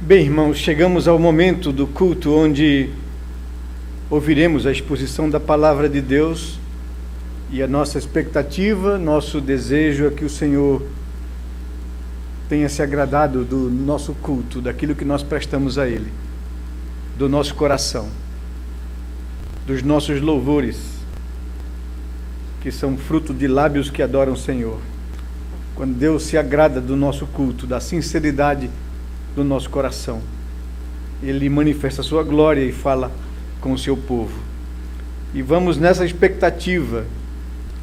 Bem, irmãos, chegamos ao momento do culto onde ouviremos a exposição da palavra de Deus e a nossa expectativa, nosso desejo é que o Senhor tenha se agradado do nosso culto, daquilo que nós prestamos a Ele, do nosso coração, dos nossos louvores, que são fruto de lábios que adoram o Senhor. Quando Deus se agrada do nosso culto, da sinceridade do nosso coração, Ele manifesta a sua glória e fala com o seu povo. E vamos nessa expectativa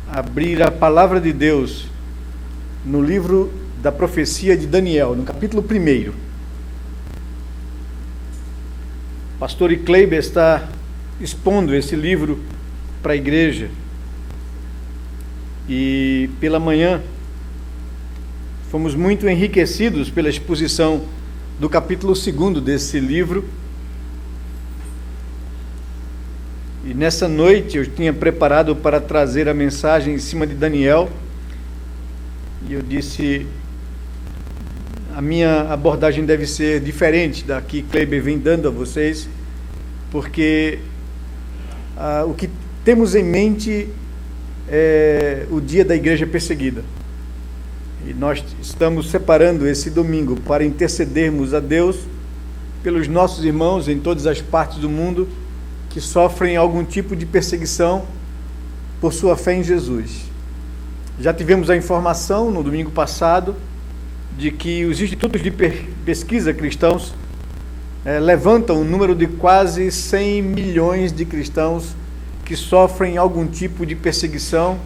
abrir a palavra de Deus no livro da profecia de Daniel, no capítulo 1. Pastor Kleiber está expondo esse livro para a igreja. E pela manhã fomos muito enriquecidos pela exposição do capítulo 2 desse livro. E nessa noite eu tinha preparado para trazer a mensagem em cima de Daniel. E eu disse, a minha abordagem deve ser diferente da que Kleiber vem dando a vocês, porque o que temos em mente é o dia da igreja perseguida. E nós estamos separando esse domingo para intercedermos a Deus pelos nossos irmãos em todas as partes do mundo que sofrem algum tipo de perseguição por sua fé em Jesus. Já tivemos a informação no domingo passado de que os institutos de pesquisa cristãos levantam um número de quase 100 milhões de cristãos que sofrem algum tipo de perseguição,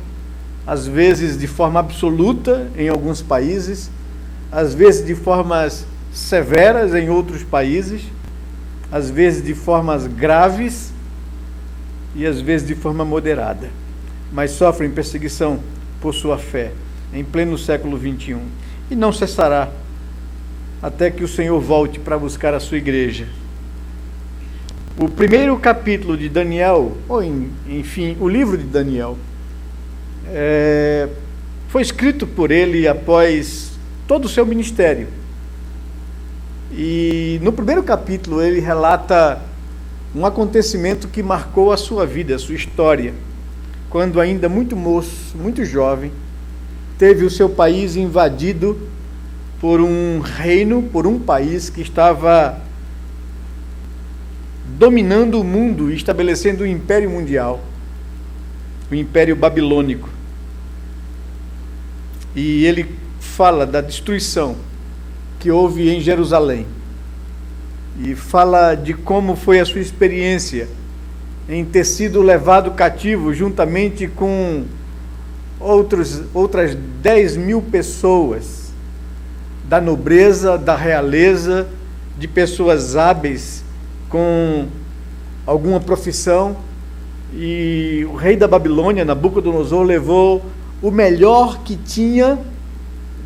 às vezes de forma absoluta em alguns países, às vezes de formas severas em outros países, às vezes de formas graves e às vezes de forma moderada, mas sofrem perseguição por sua fé em pleno século XXI, e não cessará até que o Senhor volte para buscar a sua igreja. O primeiro capítulo de Daniel, ou enfim, o livro de Daniel, foi escrito por ele após todo o seu ministério. E no primeiro capítulo ele relata um acontecimento que marcou a sua vida, a sua história, quando ainda muito moço, muito jovem, teve o seu país invadido por um reino, por um país que estava dominando o mundo e estabelecendo o império mundial, o Império Babilônico. E ele fala da destruição que houve em Jerusalém. E fala de como foi a sua experiência em ter sido levado cativo juntamente com outras 10 mil pessoas da nobreza, da realeza, de pessoas hábeis com alguma profissão. E o rei da Babilônia, Nabucodonosor, levou o melhor que tinha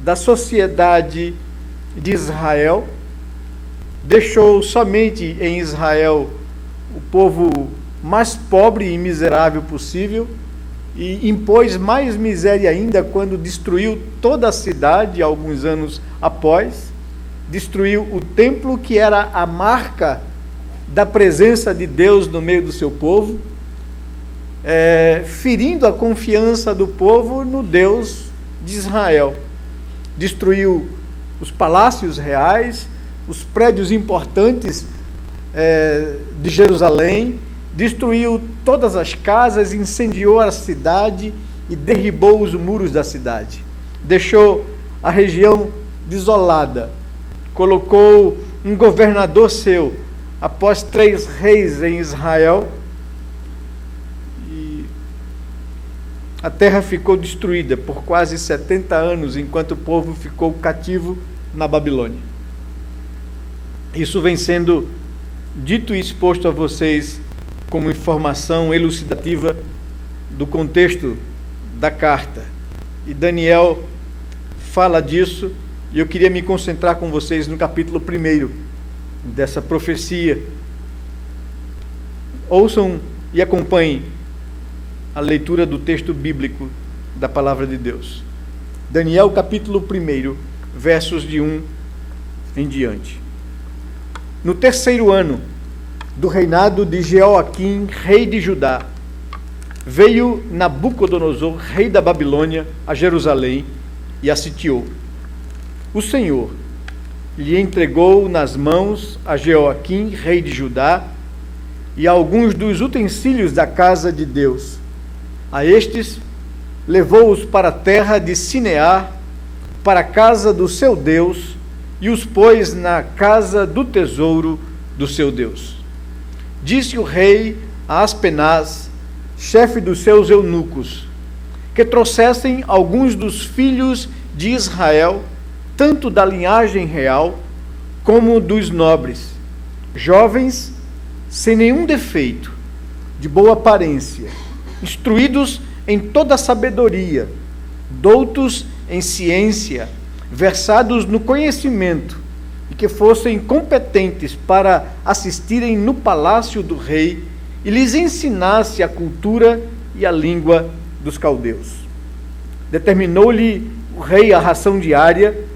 da sociedade de Israel, deixou somente em Israel o povo mais pobre e miserável possível, e impôs mais miséria ainda quando destruiu toda a cidade, alguns anos após, destruiu o templo que era a marca da presença de Deus no meio do seu povo, ferindo a confiança do povo no Deus de Israel. Destruiu os palácios reais, os prédios importantes de Jerusalém, destruiu todas as casas, incendiou a cidade e derribou os muros da cidade. Deixou a região desolada, colocou um governador seu após 3 reis em Israel, e a terra ficou destruída por quase 70 anos, enquanto o povo ficou cativo na Babilônia. Isso vem sendo dito e exposto a vocês como informação elucidativa do contexto da carta. E Daniel fala disso, e eu queria me concentrar com vocês no capítulo 1 dessa profecia. Ouçam e acompanhem a leitura do texto bíblico da palavra de Deus. Daniel capítulo 1, versos de 1 em diante. no 3º ano do reinado de Jeoaquim, rei de Judá, veio Nabucodonosor, rei da Babilônia, a Jerusalém e a sitiou. O Senhor lhe entregou nas mãos a Jeoaquim, rei de Judá, e a alguns dos utensílios da casa de Deus. A estes levou-os para a terra de Sinear, para a casa do seu Deus, e os pôs na casa do tesouro do seu Deus. Disse o rei a Aspenaz, chefe dos seus eunucos, que trouxessem alguns dos filhos de Israel, tanto da linhagem real como dos nobres, jovens, sem nenhum defeito, de boa aparência, instruídos em toda a sabedoria, doutos em ciência, versados no conhecimento, e que fossem competentes para assistirem no palácio do rei e lhes ensinasse a cultura e a língua dos caldeus. Determinou-lhe o rei a ração diária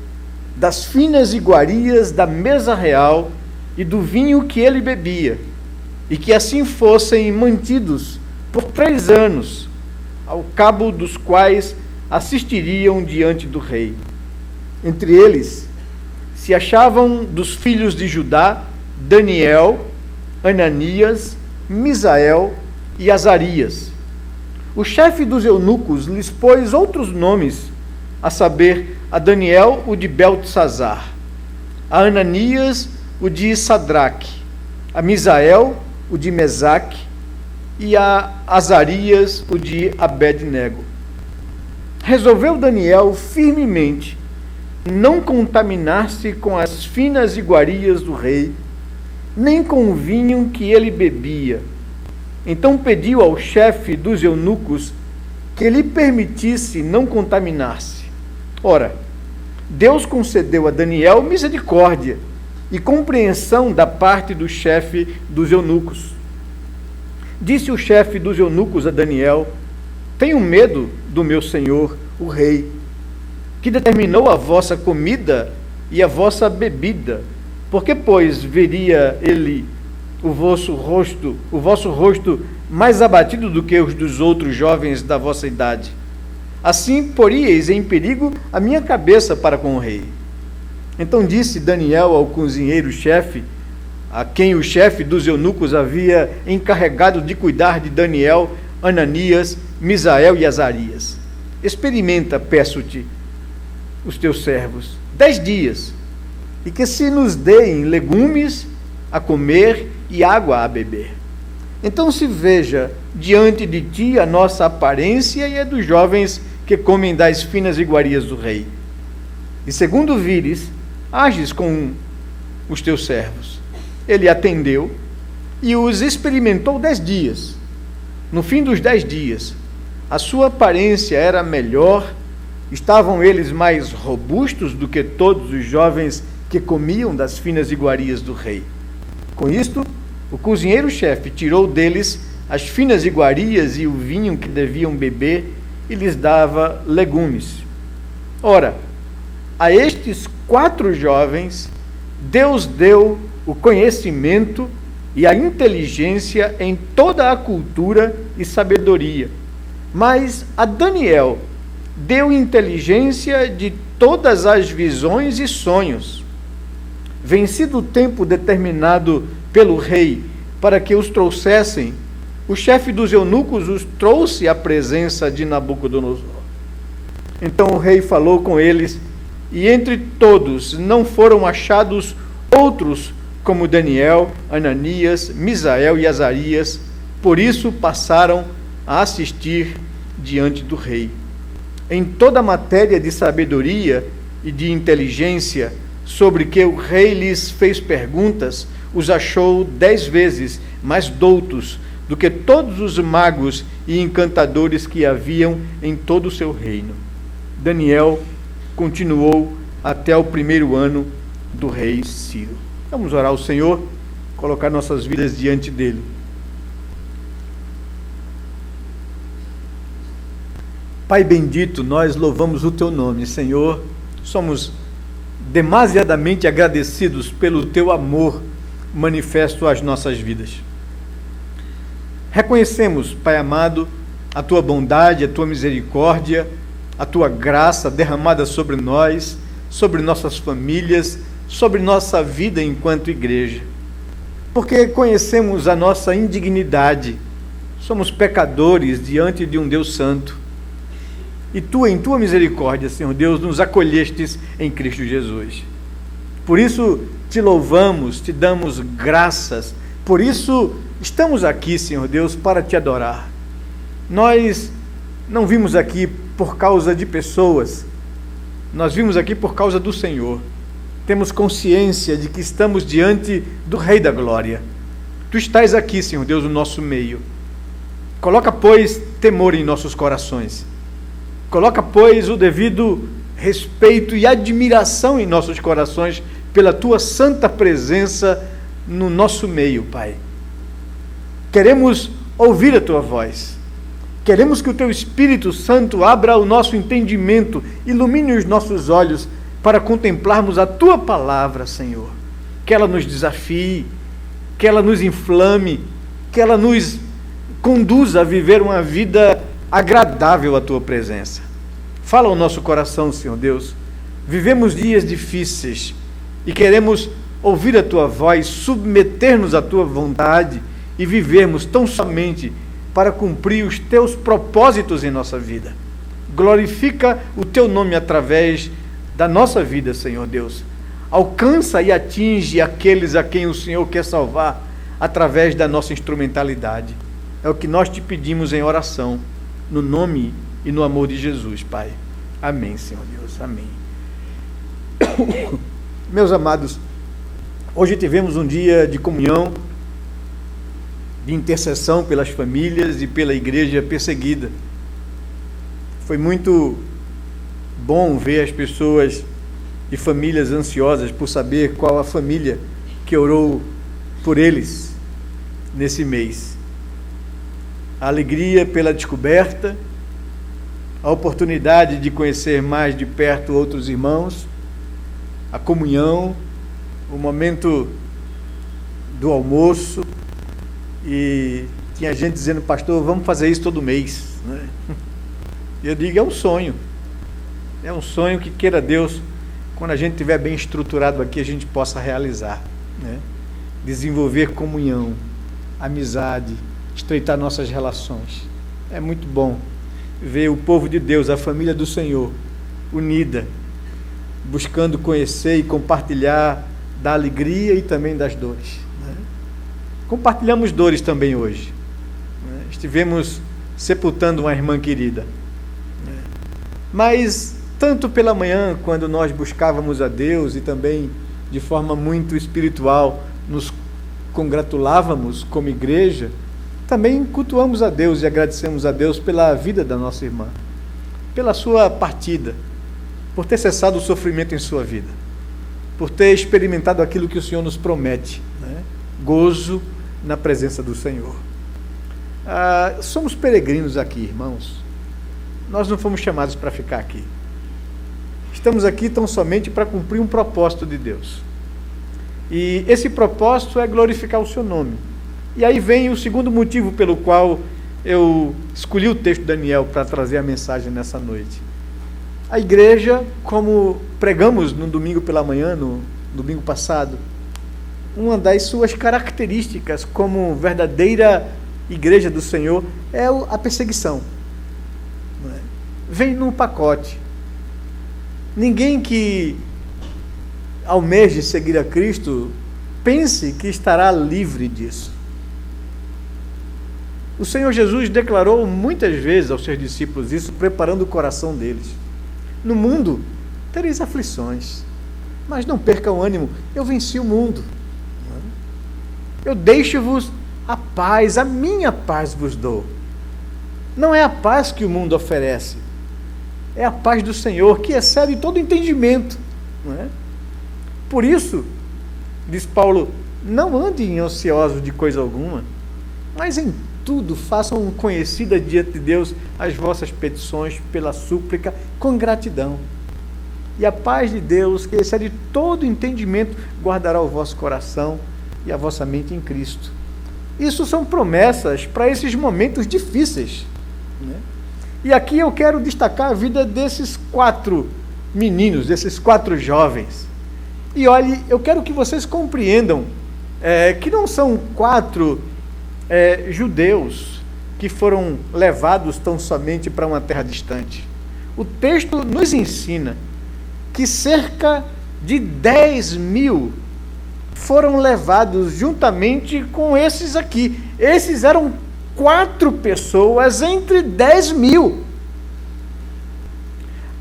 das finas iguarias da mesa real e do vinho que ele bebia, e que assim fossem mantidos por 3 anos, ao cabo dos quais assistiriam diante do rei. Entre eles se achavam dos filhos de Judá, Daniel, Ananias, Misael e Azarias. O chefe dos eunucos lhes pôs outros nomes, a saber, a Daniel o de Beltesazar, a Ananias o de Sadraque, a Misael o de Mesaque e a Azarias o de Abed-nego. Resolveu Daniel firmemente não contaminar-se com as finas iguarias do rei, nem com o vinho que ele bebia. Então pediu ao chefe dos eunucos que lhe permitisse não contaminar-se. Ora, Deus concedeu a Daniel misericórdia e compreensão da parte do chefe dos eunucos. Disse o chefe dos eunucos a Daniel: tenho medo do meu senhor, o rei, que determinou a vossa comida e a vossa bebida. Porque, pois, veria ele o vosso rosto mais abatido do que os dos outros jovens da vossa idade? Assim poríeis em perigo a minha cabeça para com o rei. Então disse Daniel ao cozinheiro-chefe, a quem o chefe dos eunucos havia encarregado de cuidar de Daniel, Ananias, Misael e Azarias: experimenta, peço-te, os teus servos 10 dias, e que se nos deem legumes a comer e água a beber. Então se veja diante de ti a nossa aparência e a dos jovens que comem das finas iguarias do rei. E segundo vires, ages com os teus servos. Ele atendeu e os experimentou 10 dias. No fim dos 10 dias, a sua aparência era melhor, estavam eles mais robustos do que todos os jovens que comiam das finas iguarias do rei. Com isto, o cozinheiro-chefe tirou deles as finas iguarias e o vinho que deviam beber e lhes dava legumes. Ora, a estes 4 jovens, Deus deu o conhecimento e a inteligência em toda a cultura e sabedoria. Mas a Daniel deu inteligência de todas as visões e sonhos. Vencido o tempo determinado pelo rei para que os trouxessem, o chefe dos eunucos os trouxe à presença de Nabucodonosor. Então o rei falou com eles, e entre todos não foram achados outros como Daniel, Ananias, Misael e Azarias, por isso passaram a assistir diante do rei. Em toda a matéria de sabedoria e de inteligência, sobre que o rei lhes fez perguntas, os achou 10 vezes mais doutos do que todos os magos e encantadores que haviam em todo o seu reino. Daniel continuou até o 1º ano do rei Ciro. Vamos orar ao Senhor, colocar nossas vidas diante dele. Pai bendito, nós louvamos o teu nome, Senhor. Somos demasiadamente agradecidos pelo teu amor manifesto às nossas vidas. Reconhecemos, Pai amado, a Tua bondade, a Tua misericórdia, a Tua graça derramada sobre nós, sobre nossas famílias, sobre nossa vida enquanto igreja. Porque conhecemos a nossa indignidade, somos pecadores diante de um Deus santo. E Tu, em Tua misericórdia, Senhor Deus, nos acolhestes em Cristo Jesus. Por isso Te louvamos, Te damos graças, por isso estamos aqui, Senhor Deus, para Te adorar. Nós não vimos aqui por causa de pessoas, nós vimos aqui por causa do Senhor. Temos consciência de que estamos diante do Rei da Glória. Tu estás aqui, Senhor Deus, no nosso meio. Coloca, pois, temor em nossos corações. Coloca, pois, o devido respeito e admiração em nossos corações pela Tua santa presença no nosso meio, Pai. Queremos ouvir a Tua voz. Queremos que o Teu Espírito Santo abra o nosso entendimento, ilumine os nossos olhos para contemplarmos a Tua palavra, Senhor. Que ela nos desafie, que ela nos inflame, que ela nos conduza a viver uma vida agradável à Tua presença. Fala ao nosso coração, Senhor Deus. Vivemos dias difíceis e queremos ouvir a Tua voz, submeter-nos à Tua vontade e vivermos tão somente para cumprir os Teus propósitos em nossa vida. Glorifica o Teu nome através da nossa vida, Senhor Deus. Alcança e atinge aqueles a quem o Senhor quer salvar através da nossa instrumentalidade. É o que nós Te pedimos em oração, no nome e no amor de Jesus, Pai. Amém, Senhor Deus. Amém. Meus amados, hoje tivemos um dia de comunhão, de intercessão pelas famílias e pela igreja perseguida. Foi muito bom ver as pessoas e famílias ansiosas por saber qual a família que orou por eles nesse mês. A alegria pela descoberta, a oportunidade de conhecer mais de perto outros irmãos, a comunhão, o momento do almoço, e tinha gente dizendo: pastor, vamos fazer isso todo mês, né? Eu digo, é um sonho que queira Deus, quando a gente estiver bem estruturado aqui, a gente possa realizar, né? Desenvolver comunhão, amizade, estreitar nossas relações. É muito bom ver o povo de Deus, a família do Senhor, unida, buscando conhecer e compartilhar da alegria e também das dores, né? Compartilhamos dores também hoje, né? Estivemos sepultando uma irmã querida, né? Mas tanto pela manhã, quando nós buscávamos a Deus, e também de forma muito espiritual nos congratulávamos como igreja, também cultuamos a Deus e agradecemos a Deus pela vida da nossa irmã, pela sua partida, por ter cessado o sofrimento em sua vida, por ter experimentado aquilo que o Senhor nos promete, né? Gozo na presença do Senhor. Somos peregrinos aqui, irmãos. Nós não fomos chamados para ficar aqui. Estamos aqui tão somente para cumprir um propósito de Deus. E esse propósito é glorificar o Seu nome. E aí vem o segundo motivo pelo qual eu escolhi o texto de Daniel para trazer a mensagem nessa noite. A igreja, como pregamos no domingo pela manhã, no domingo passado, uma das suas características como verdadeira igreja do Senhor é a perseguição. Vem num pacote. Ninguém que almeje seguir a Cristo pense que estará livre disso. O Senhor Jesus declarou muitas vezes aos seus discípulos isso, preparando o coração deles. No mundo tereis aflições, mas não percam o ânimo, eu venci o mundo. Eu deixo-vos a paz, a minha paz vos dou. Não é a paz que o mundo oferece, é a paz do Senhor, que excede todo entendimento, não é? Por isso, diz Paulo, não andem ansiosos de coisa alguma, mas em tudo façam conhecida diante de Deus as vossas petições pela súplica com gratidão. E a paz de Deus, que excede todo entendimento, guardará o vosso coração e a vossa mente em Cristo. Isso são promessas para esses momentos difíceis, né? E aqui eu quero destacar a vida desses 4 meninos, desses 4 jovens. E olhe, eu quero que vocês compreendam que não são 4 judeus que foram levados tão somente para uma terra distante. O texto nos ensina que cerca de 10.000 foram levados juntamente com esses aqui. Esses eram 4 pessoas entre 10.000.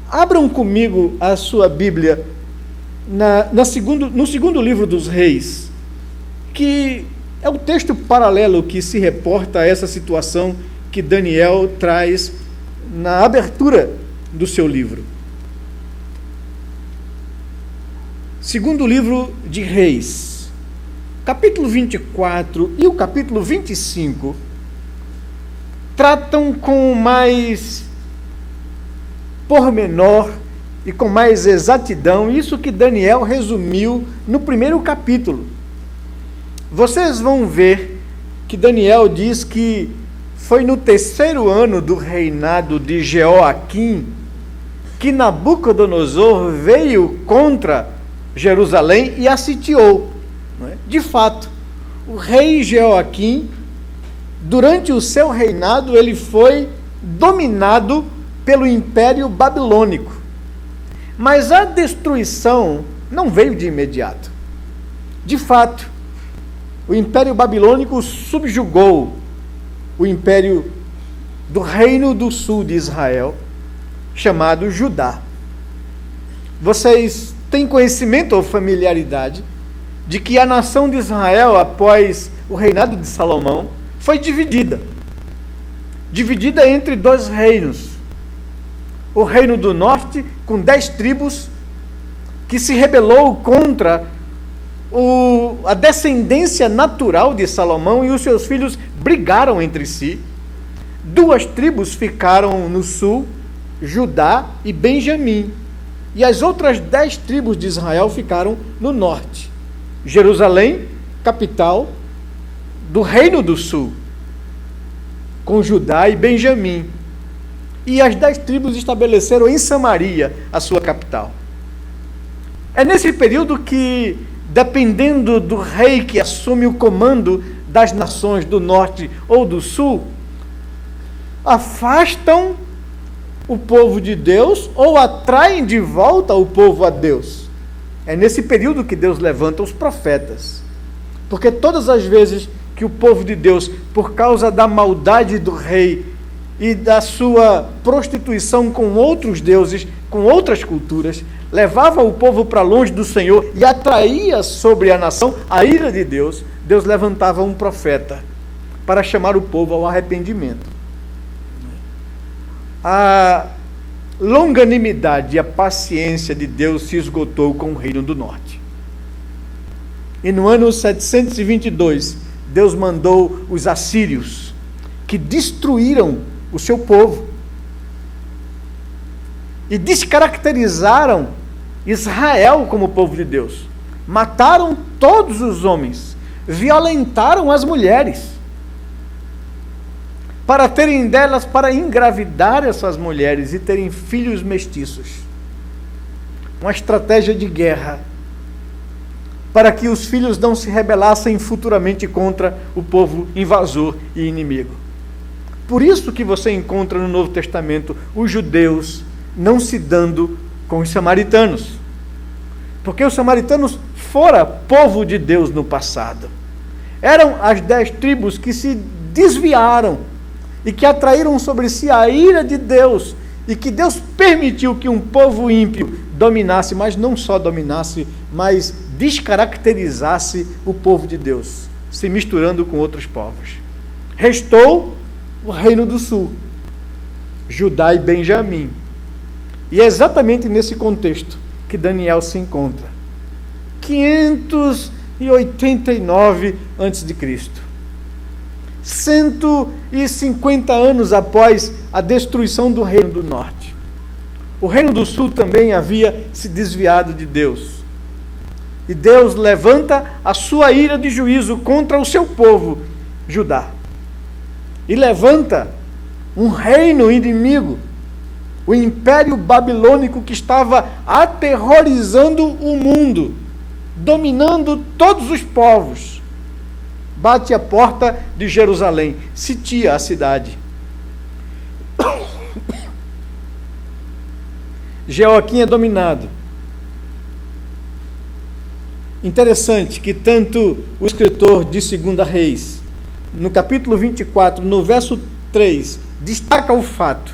Abram comigo a sua Bíblia no segundo livro dos Reis, que é o texto paralelo que se reporta a essa situação que Daniel traz na abertura do seu livro. Segundo livro de Reis, capítulo 24 e o capítulo 25 tratam com mais pormenor e com mais exatidão isso que Daniel resumiu no primeiro capítulo. Vocês vão ver que Daniel diz que foi no 3º ano do reinado de Jeoaquim que Nabucodonosor veio contra Jerusalém e a sitiou. De fato, o rei Jeoaquim, durante o seu reinado, ele foi dominado pelo Império Babilônico. Mas a destruição não veio de imediato. De fato, o Império Babilônico subjugou o Império do Reino do Sul de Israel, chamado Judá. Vocês têm conhecimento ou familiaridade de que a nação de Israel, após o reinado de Salomão, foi dividida entre 2 reinos. O reino do norte, com 10 tribos, que se rebelou contra a descendência natural de Salomão, e os seus filhos brigaram entre si. 2 tribos ficaram no sul, Judá e Benjamim, e as outras 10 tribos de Israel ficaram no norte. Jerusalém, capital do reino do sul, com Judá e Benjamim. E as 10 tribos estabeleceram em Samaria a sua capital. É nesse período que, dependendo do rei que assume o comando das nações do norte ou do sul, afastam o povo de Deus ou atraem de volta o povo a Deus. É nesse período que Deus levanta os profetas. Porque todas as vezes que o povo de Deus, por causa da maldade do rei e da sua prostituição com outros deuses, com outras culturas, levava o povo para longe do Senhor e atraía sobre a nação a ira de Deus, Deus levantava um profeta para chamar o povo ao arrependimento. A longanimidade e a paciência de Deus se esgotou com o reino do norte. E no ano 722, Deus mandou os assírios, que destruíram o seu povo e descaracterizaram Israel como povo de Deus. Mataram todos os homens, violentaram as mulheres, para terem delas, para engravidar essas mulheres e terem filhos mestiços. Uma estratégia de guerra, para que os filhos não se rebelassem futuramente contra o povo invasor e inimigo. Por isso que você encontra no Novo Testamento os judeus não se dando com os samaritanos, porque os samaritanos foram povo de Deus no passado. Eram as 10 tribos que se desviaram e que atraíram sobre si a ira de Deus, e que Deus permitiu que um povo ímpio dominasse, mas não só dominasse, mas descaracterizasse o povo de Deus, se misturando com outros povos. Restou o reino do sul, Judá e Benjamim. E é exatamente nesse contexto que Daniel se encontra. 589 a.C., 150 anos após a destruição do reino do norte. O reino do sul também havia se desviado de Deus. E Deus levanta a sua ira de juízo contra o seu povo, Judá. E levanta um reino inimigo, o Império Babilônico, que estava aterrorizando o mundo, dominando todos os povos. Bate a porta de Jerusalém, sitia a cidade. Jeoaquim é dominado. Interessante que tanto o escritor de 2 Reis, no capítulo 24, no verso 3, destaca o fato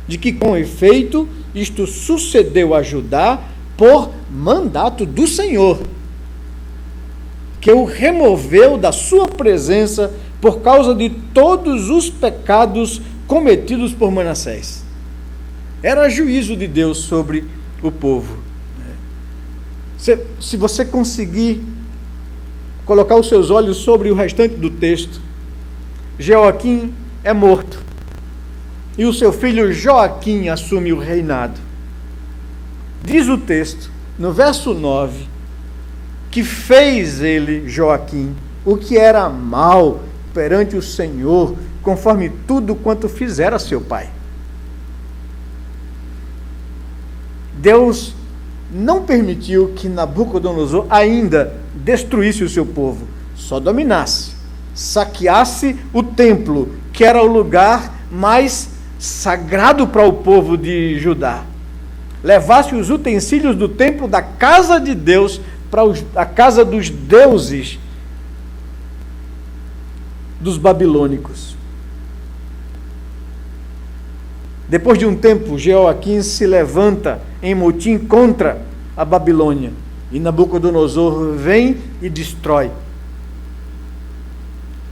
de que, com efeito, isto sucedeu a Judá por mandato do Senhor, que o removeu da sua presença por causa de todos os pecados cometidos por Manassés. Era juízo de Deus sobre o povo. Se você conseguir colocar os seus olhos sobre o restante do texto, Jeoaquim é morto e o seu filho Joaquim assume o reinado. Diz o texto, no verso 9, que fez ele, Joaquim, o que era mal perante o Senhor, conforme tudo quanto fizera seu pai. Deus não permitiu que Nabucodonosor ainda destruísse o seu povo, só dominasse, saqueasse o templo, que era o lugar mais sagrado para o povo de Judá, levasse os utensílios do templo da casa de Deus para a casa dos deuses dos babilônicos. Depois de um tempo, Jeoaquim se levanta em motim contra a Babilônia, e Nabucodonosor vem e destrói.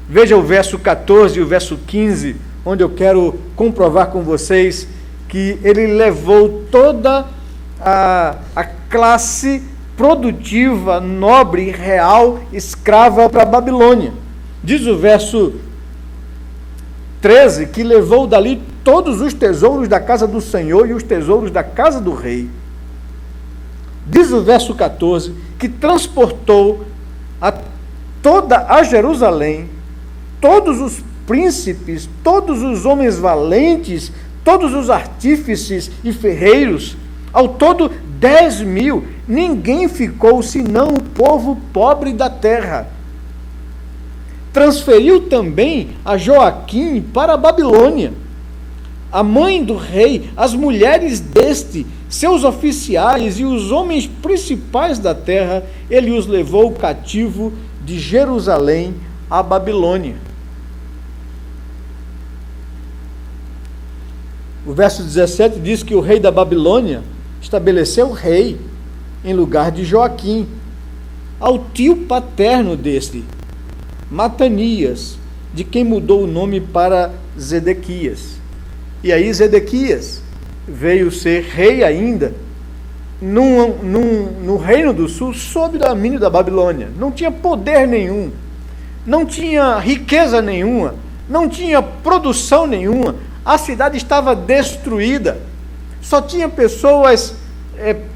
Veja o verso 14 e o verso 15, onde eu quero comprovar com vocês que ele levou toda a classe produtiva, nobre, real, escrava para a Babilônia. Diz o verso 13 que levou dali todos os tesouros da casa do Senhor e os tesouros da casa do rei. Diz o verso 14 que transportou toda a Jerusalém todos os príncipes, todos os homens valentes, todos os artífices e ferreiros, ao todo 10.000. Ninguém ficou senão o povo pobre da terra. Transferiu também a Joaquim para a Babilônia. A mãe do rei, as mulheres deste, seus oficiais e os homens principais da terra, ele os levou cativo de Jerusalém à Babilônia. O verso 17 diz que o rei da Babilônia estabeleceu rei em lugar de Joaquim, ao tio paterno deste, Matanias, de quem mudou o nome para Zedequias. E aí Zedequias veio ser rei ainda no reino do sul, sob o domínio da Babilônia. Não tinha poder nenhum, não tinha riqueza nenhuma, não tinha produção nenhuma. A cidade estava destruída, só tinha pessoas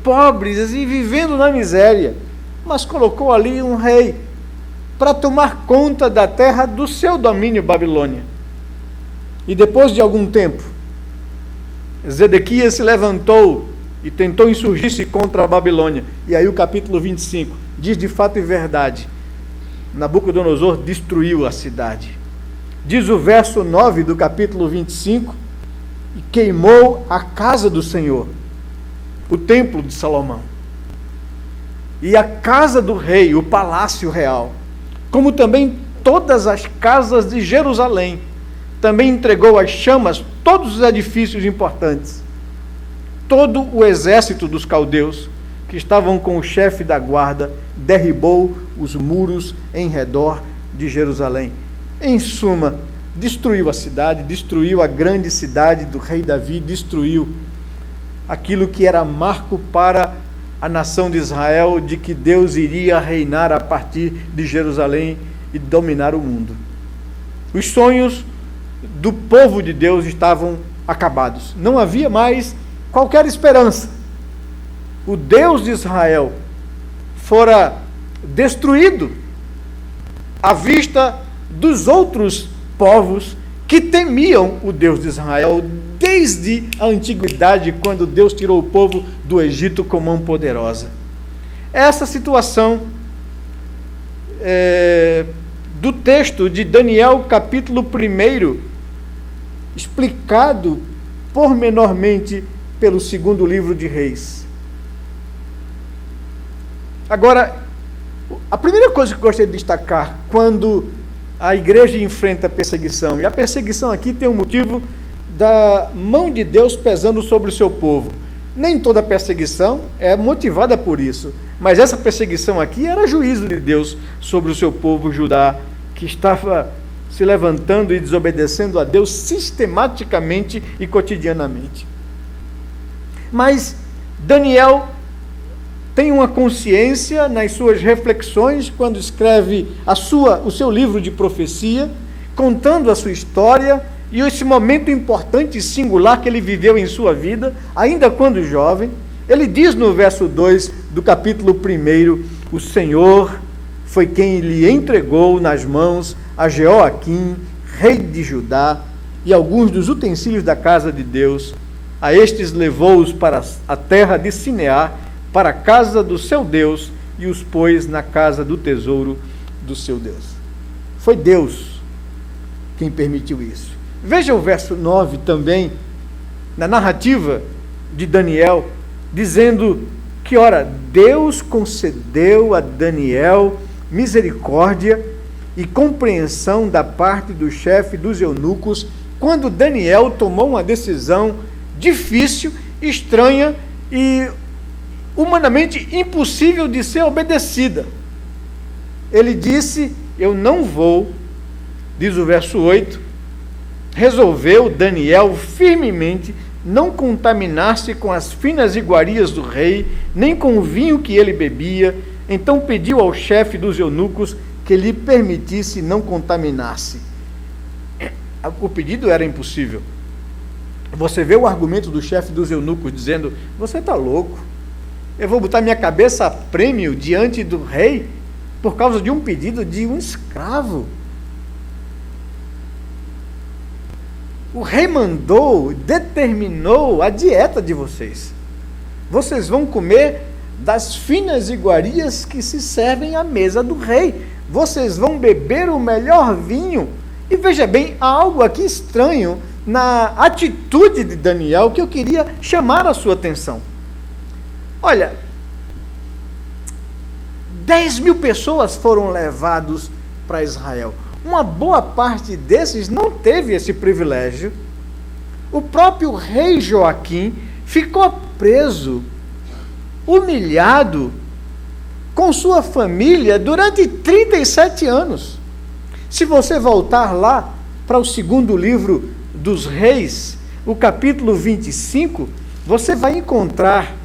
pobres e vivendo na miséria, mas colocou ali um rei para tomar conta da terra do seu domínio Babilônia. E depois de algum tempo, Zedequias se levantou e tentou insurgir-se contra a Babilônia. E aí o capítulo 25 diz de fato e verdade, Nabucodonosor destruiu a cidade. Diz o verso 9 do capítulo 25, e queimou a casa do Senhor, o templo de Salomão, e a casa do rei, o palácio real, como também todas as casas de Jerusalém. Também entregou às chamas todos os edifícios importantes. Todo o exército dos caldeus, que estavam com o chefe da guarda, derribou os muros em redor de Jerusalém. Em suma, destruiu a cidade, destruiu a grande cidade do rei Davi, destruiu aquilo que era marco para a nação de Israel, de que Deus iria reinar a partir de Jerusalém e dominar o mundo. Os sonhos do povo de Deus estavam acabados. Não havia mais qualquer esperança. O Deus de Israel fora destruído à vista dos outros povos que temiam o Deus de Israel desde a antiguidade, quando Deus tirou o povo do Egito com mão poderosa. Essa situação do texto de Daniel, capítulo 1, explicado pormenormente pelo segundo livro de Reis. Agora, a primeira coisa que eu gostaria de destacar, quando a igreja enfrenta a perseguição, e a perseguição aqui tem um motivo da mão de Deus pesando sobre o seu povo. Nem toda perseguição é motivada por isso, mas essa perseguição aqui era juízo de Deus sobre o seu povo Judá, que estava se levantando e desobedecendo a Deus sistematicamente e cotidianamente. Mas Daniel tem uma consciência nas suas reflexões, quando escreve o seu livro de profecia, contando a sua história e esse momento importante e singular que ele viveu em sua vida, ainda quando jovem. Ele diz no verso 2 do capítulo 1, o Senhor foi quem lhe entregou nas mãos a Jeoaquim, rei de Judá, e alguns dos utensílios da casa de Deus. A estes levou-os para a terra de Sinear, para a casa do seu Deus, e os pôs na casa do tesouro do seu Deus. Foi Deus quem permitiu isso. Veja o verso 9 também, na narrativa de Daniel, dizendo que, ora, Deus concedeu a Daniel misericórdia e compreensão da parte do chefe dos eunucos, quando Daniel tomou uma decisão difícil, estranha e humanamente impossível de ser obedecida. Ele disse: eu não vou, diz o verso 8, resolveu Daniel firmemente não contaminar-se com as finas iguarias do rei, nem com o vinho que ele bebia. Então pediu ao chefe dos eunucos que lhe permitisse não contaminar-se. O pedido era impossível. Você vê o argumento do chefe dos eunucos dizendo: você está louco, eu vou botar minha cabeça a prêmio diante do rei por causa de um pedido de um escravo. O rei mandou, determinou a dieta de vocês. Vocês vão comer das finas iguarias que se servem à mesa do rei. Vocês vão beber o melhor vinho. E veja bem, há algo aqui estranho na atitude de Daniel que eu queria chamar a sua atenção. Olha, 10.000 pessoas foram levados para Israel. Uma boa parte desses não teve esse privilégio. O próprio rei Joaquim ficou preso, humilhado, com sua família durante 37 anos. Se você voltar lá para o segundo livro dos Reis, o capítulo 25, você vai encontrar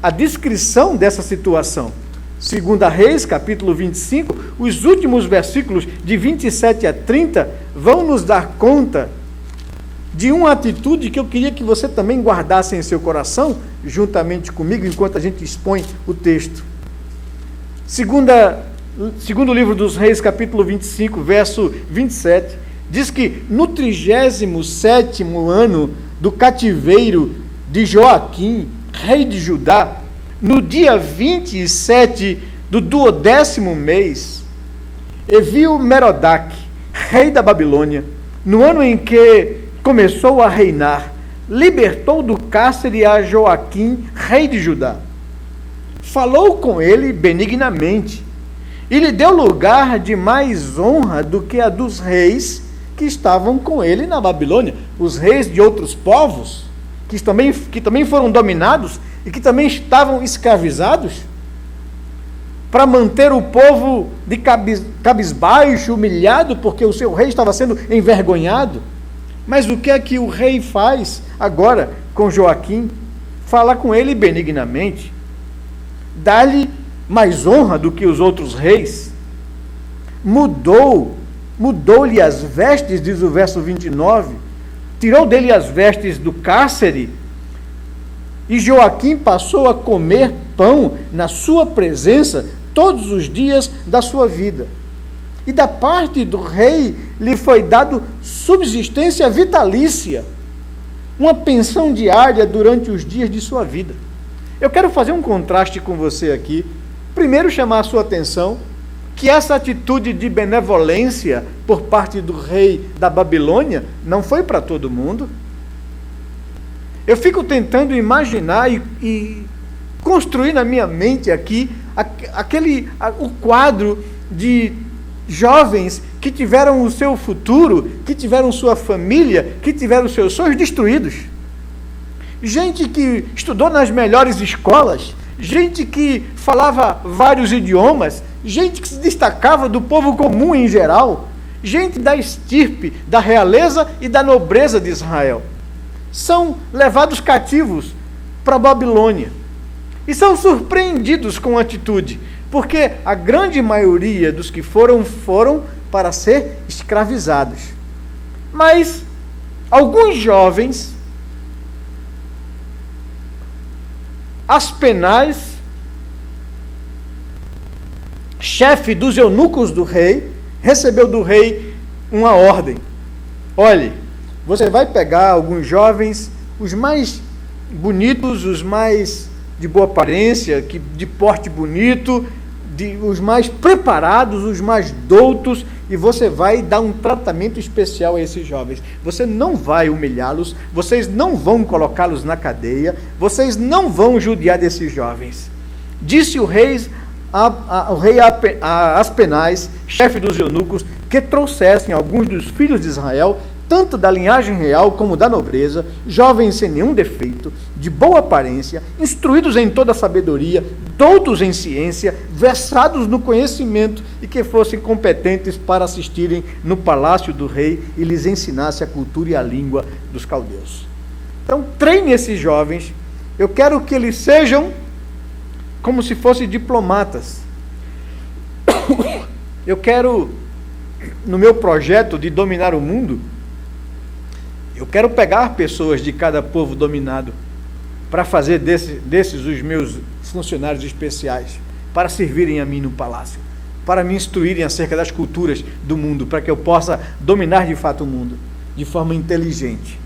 a descrição dessa situação. Segunda Reis, capítulo 25, os últimos versículos de 27 a 30 vão nos dar conta de uma atitude que eu queria que você também guardasse em seu coração, juntamente comigo, enquanto a gente expõe o texto. Segundo livro dos Reis, capítulo 25, verso 27, diz que no 37º ano do cativeiro de Joaquim, rei de Judá, no dia 27 do 12º mês, Evil-Merodach, rei da Babilônia, no ano em que começou a reinar, libertou do cárcere a Joaquim, rei de Judá. Falou com ele benignamente e lhe deu lugar de mais honra do que a dos reis que estavam com ele na Babilônia. Os reis de outros povos, que também foram dominados e que também estavam escravizados, para manter o povo de cabisbaixo, humilhado, porque o seu rei estava sendo envergonhado. Mas o que é que o rei faz agora com Joaquim? Fala com ele benignamente, dá-lhe mais honra do que os outros reis, mudou-lhe as vestes, diz o verso 29, tirou dele as vestes do cárcere, e Joaquim passou a comer pão na sua presença todos os dias da sua vida. E da parte do rei lhe foi dado subsistência vitalícia, uma pensão diária durante os dias de sua vida. Eu quero fazer um contraste com você aqui. Primeiro, chamar a sua atenção que essa atitude de benevolência por parte do rei da Babilônia não foi para todo mundo. Eu fico tentando imaginar e construir na minha mente aqui o quadro de jovens que tiveram o seu futuro, que tiveram sua família, que tiveram seus sonhos destruídos. Gente que estudou nas melhores escolas, gente que falava vários idiomas, gente que se destacava do povo comum em geral, gente da estirpe, da realeza e da nobreza de Israel. São levados cativos para a Babilônia e são surpreendidos com a atitude, porque a grande maioria dos que foram para ser escravizados. Mas alguns jovens, Aspenaz, chefe dos eunucos do rei, recebeu do rei uma ordem: olhe, você vai pegar alguns jovens, os mais bonitos, os mais de boa aparência, de porte bonito, os mais preparados, os mais doutos, e você vai dar um tratamento especial a esses jovens. Você não vai humilhá-los, vocês não vão colocá-los na cadeia, vocês não vão judiar desses jovens. Disse o rei a Aspenaz, chefe dos eunucos, que trouxessem alguns dos filhos de Israel, tanto da linhagem real como da nobreza, jovens sem nenhum defeito, de boa aparência, instruídos em toda a sabedoria, doutos em ciência, versados no conhecimento, e que fossem competentes para assistirem no palácio do rei e lhes ensinasse a cultura e a língua dos caldeus. Então, treine esses jovens. Eu quero que eles sejam como se fossem diplomatas. Eu quero, no meu projeto de dominar o mundo, eu quero pegar pessoas de cada povo dominado para fazer desses os meus funcionários especiais, para servirem a mim no palácio, para me instruírem acerca das culturas do mundo, para que eu possa dominar de fato o mundo, de forma inteligente.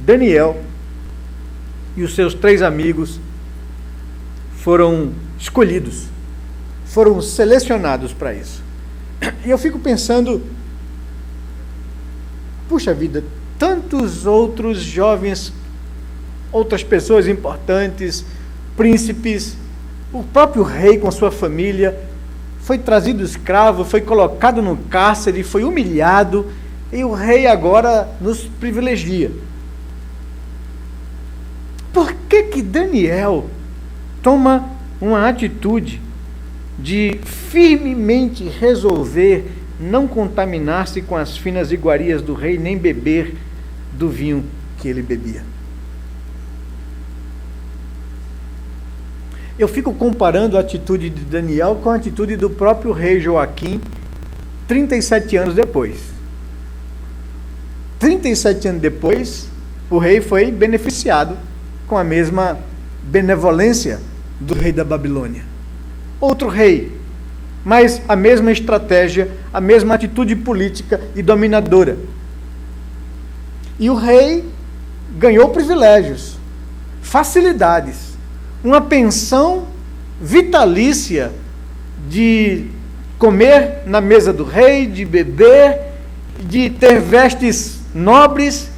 Daniel e os seus 3 amigos foram escolhidos, foram selecionados para isso. E eu fico pensando, puxa vida, tantos outros jovens, outras pessoas importantes, príncipes, o próprio rei com sua família, foi trazido escravo, foi colocado no cárcere, foi humilhado, e o rei agora nos privilegia. Por que Daniel toma uma atitude de firmemente resolver não contaminar-se com as finas iguarias do rei, nem beber do vinho que ele bebia? Eu fico comparando a atitude de Daniel com a atitude do próprio rei Joaquim, 37 anos depois. 37 anos depois, o rei foi beneficiado com a mesma benevolência do rei da Babilônia. Outro rei, mas a mesma estratégia, a mesma atitude política e dominadora. E o rei ganhou privilégios, facilidades, uma pensão vitalícia de comer na mesa do rei, de beber, de ter vestes nobres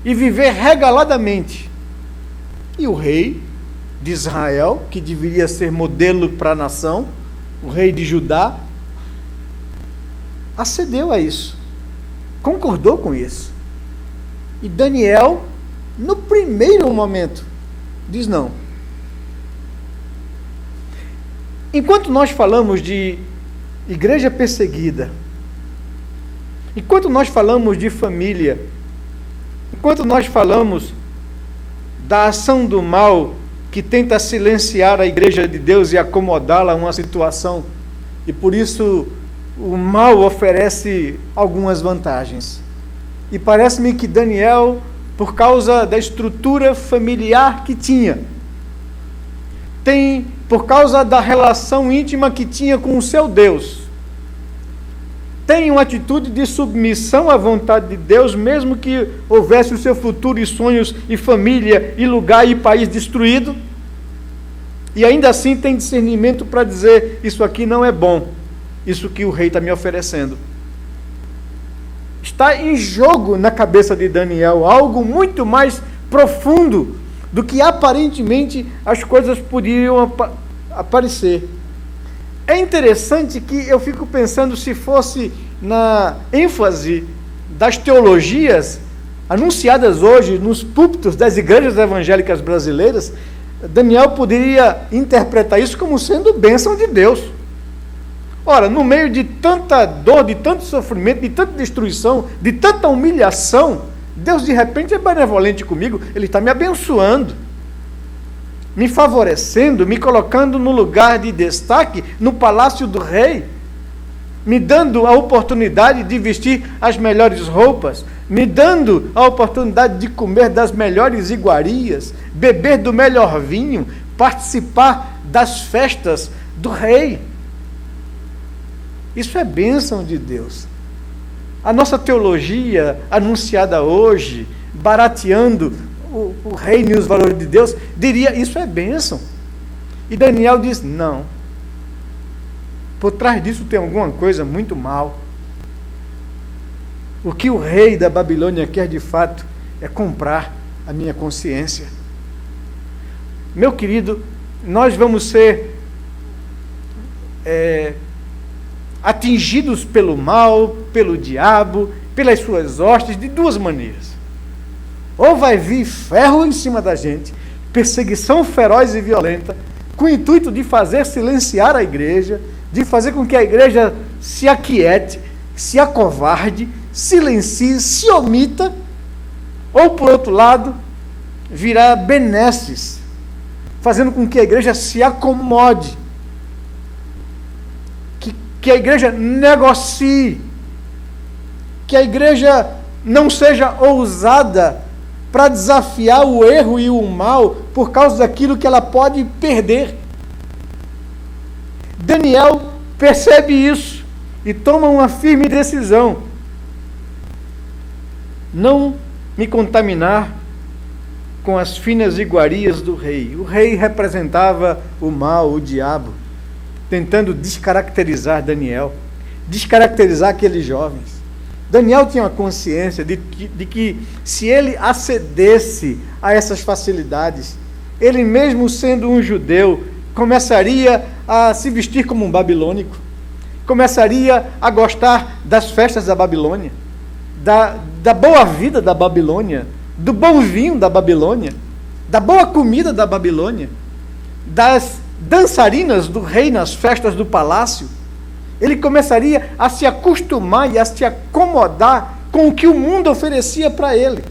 e viver regaladamente. E o rei de Israel, que deveria ser modelo para a nação, o rei de Judá, acedeu a isso, concordou com isso. E Daniel, no primeiro momento, diz não. Enquanto nós falamos de igreja perseguida, enquanto nós falamos de família, enquanto nós falamos da ação do mal que tenta silenciar a igreja de Deus e acomodá-la a uma situação, e por isso o mal oferece algumas vantagens. E parece-me que Daniel, por causa da estrutura familiar que tinha, por causa da relação íntima que tinha com o seu Deus, tem uma atitude de submissão à vontade de Deus, mesmo que houvesse o seu futuro e sonhos e família e lugar e país destruído, e ainda assim tem discernimento para dizer: isso aqui não é bom, isso que o rei está me oferecendo. Está em jogo na cabeça de Daniel algo muito mais profundo do que aparentemente as coisas poderiam aparecer. É interessante que eu fico pensando, se fosse na ênfase das teologias anunciadas hoje nos púlpitos das igrejas evangélicas brasileiras, Daniel poderia interpretar isso como sendo bênção de Deus. Ora, no meio de tanta dor, de tanto sofrimento, de tanta destruição, de tanta humilhação, Deus de repente é benevolente comigo, Ele está me abençoando, me favorecendo, me colocando no lugar de destaque, no palácio do rei, me dando a oportunidade de vestir as melhores roupas, me dando a oportunidade de comer das melhores iguarias, beber do melhor vinho, participar das festas do rei. Isso é bênção de Deus. A nossa teologia anunciada hoje, barateando o reino e os valores de Deus, diria: isso é bênção. E Daniel diz: não. Por trás disso tem alguma coisa muito mal. O que o rei da Babilônia quer de fato é comprar a minha consciência. Meu querido, nós vamos ser atingidos pelo mal, pelo diabo, pelas suas hostes, de duas maneiras. Ou vai vir ferro em cima da gente, perseguição feroz e violenta, com o intuito de fazer silenciar a igreja, de fazer com que a igreja se aquiete, se acovarde, silencie, se omita, ou por outro lado, virá benesses, fazendo com que a igreja se acomode, que a igreja negocie, que a igreja não seja ousada para desafiar o erro e o mal por causa daquilo que ela pode perder. Daniel percebe isso e toma uma firme decisão: não me contaminar com as finas iguarias do rei. O rei representava o mal, o diabo, tentando descaracterizar Daniel, descaracterizar aqueles jovens. Daniel tinha uma consciência de que se ele acedesse a essas facilidades, ele mesmo sendo um judeu, começaria a se vestir como um babilônico, começaria a gostar das festas da Babilônia, da boa vida da Babilônia, do bom vinho da Babilônia, da boa comida da Babilônia, das dançarinas do rei nas festas do palácio. Ele começaria a se acostumar e a se acomodar com o que o mundo oferecia para ele.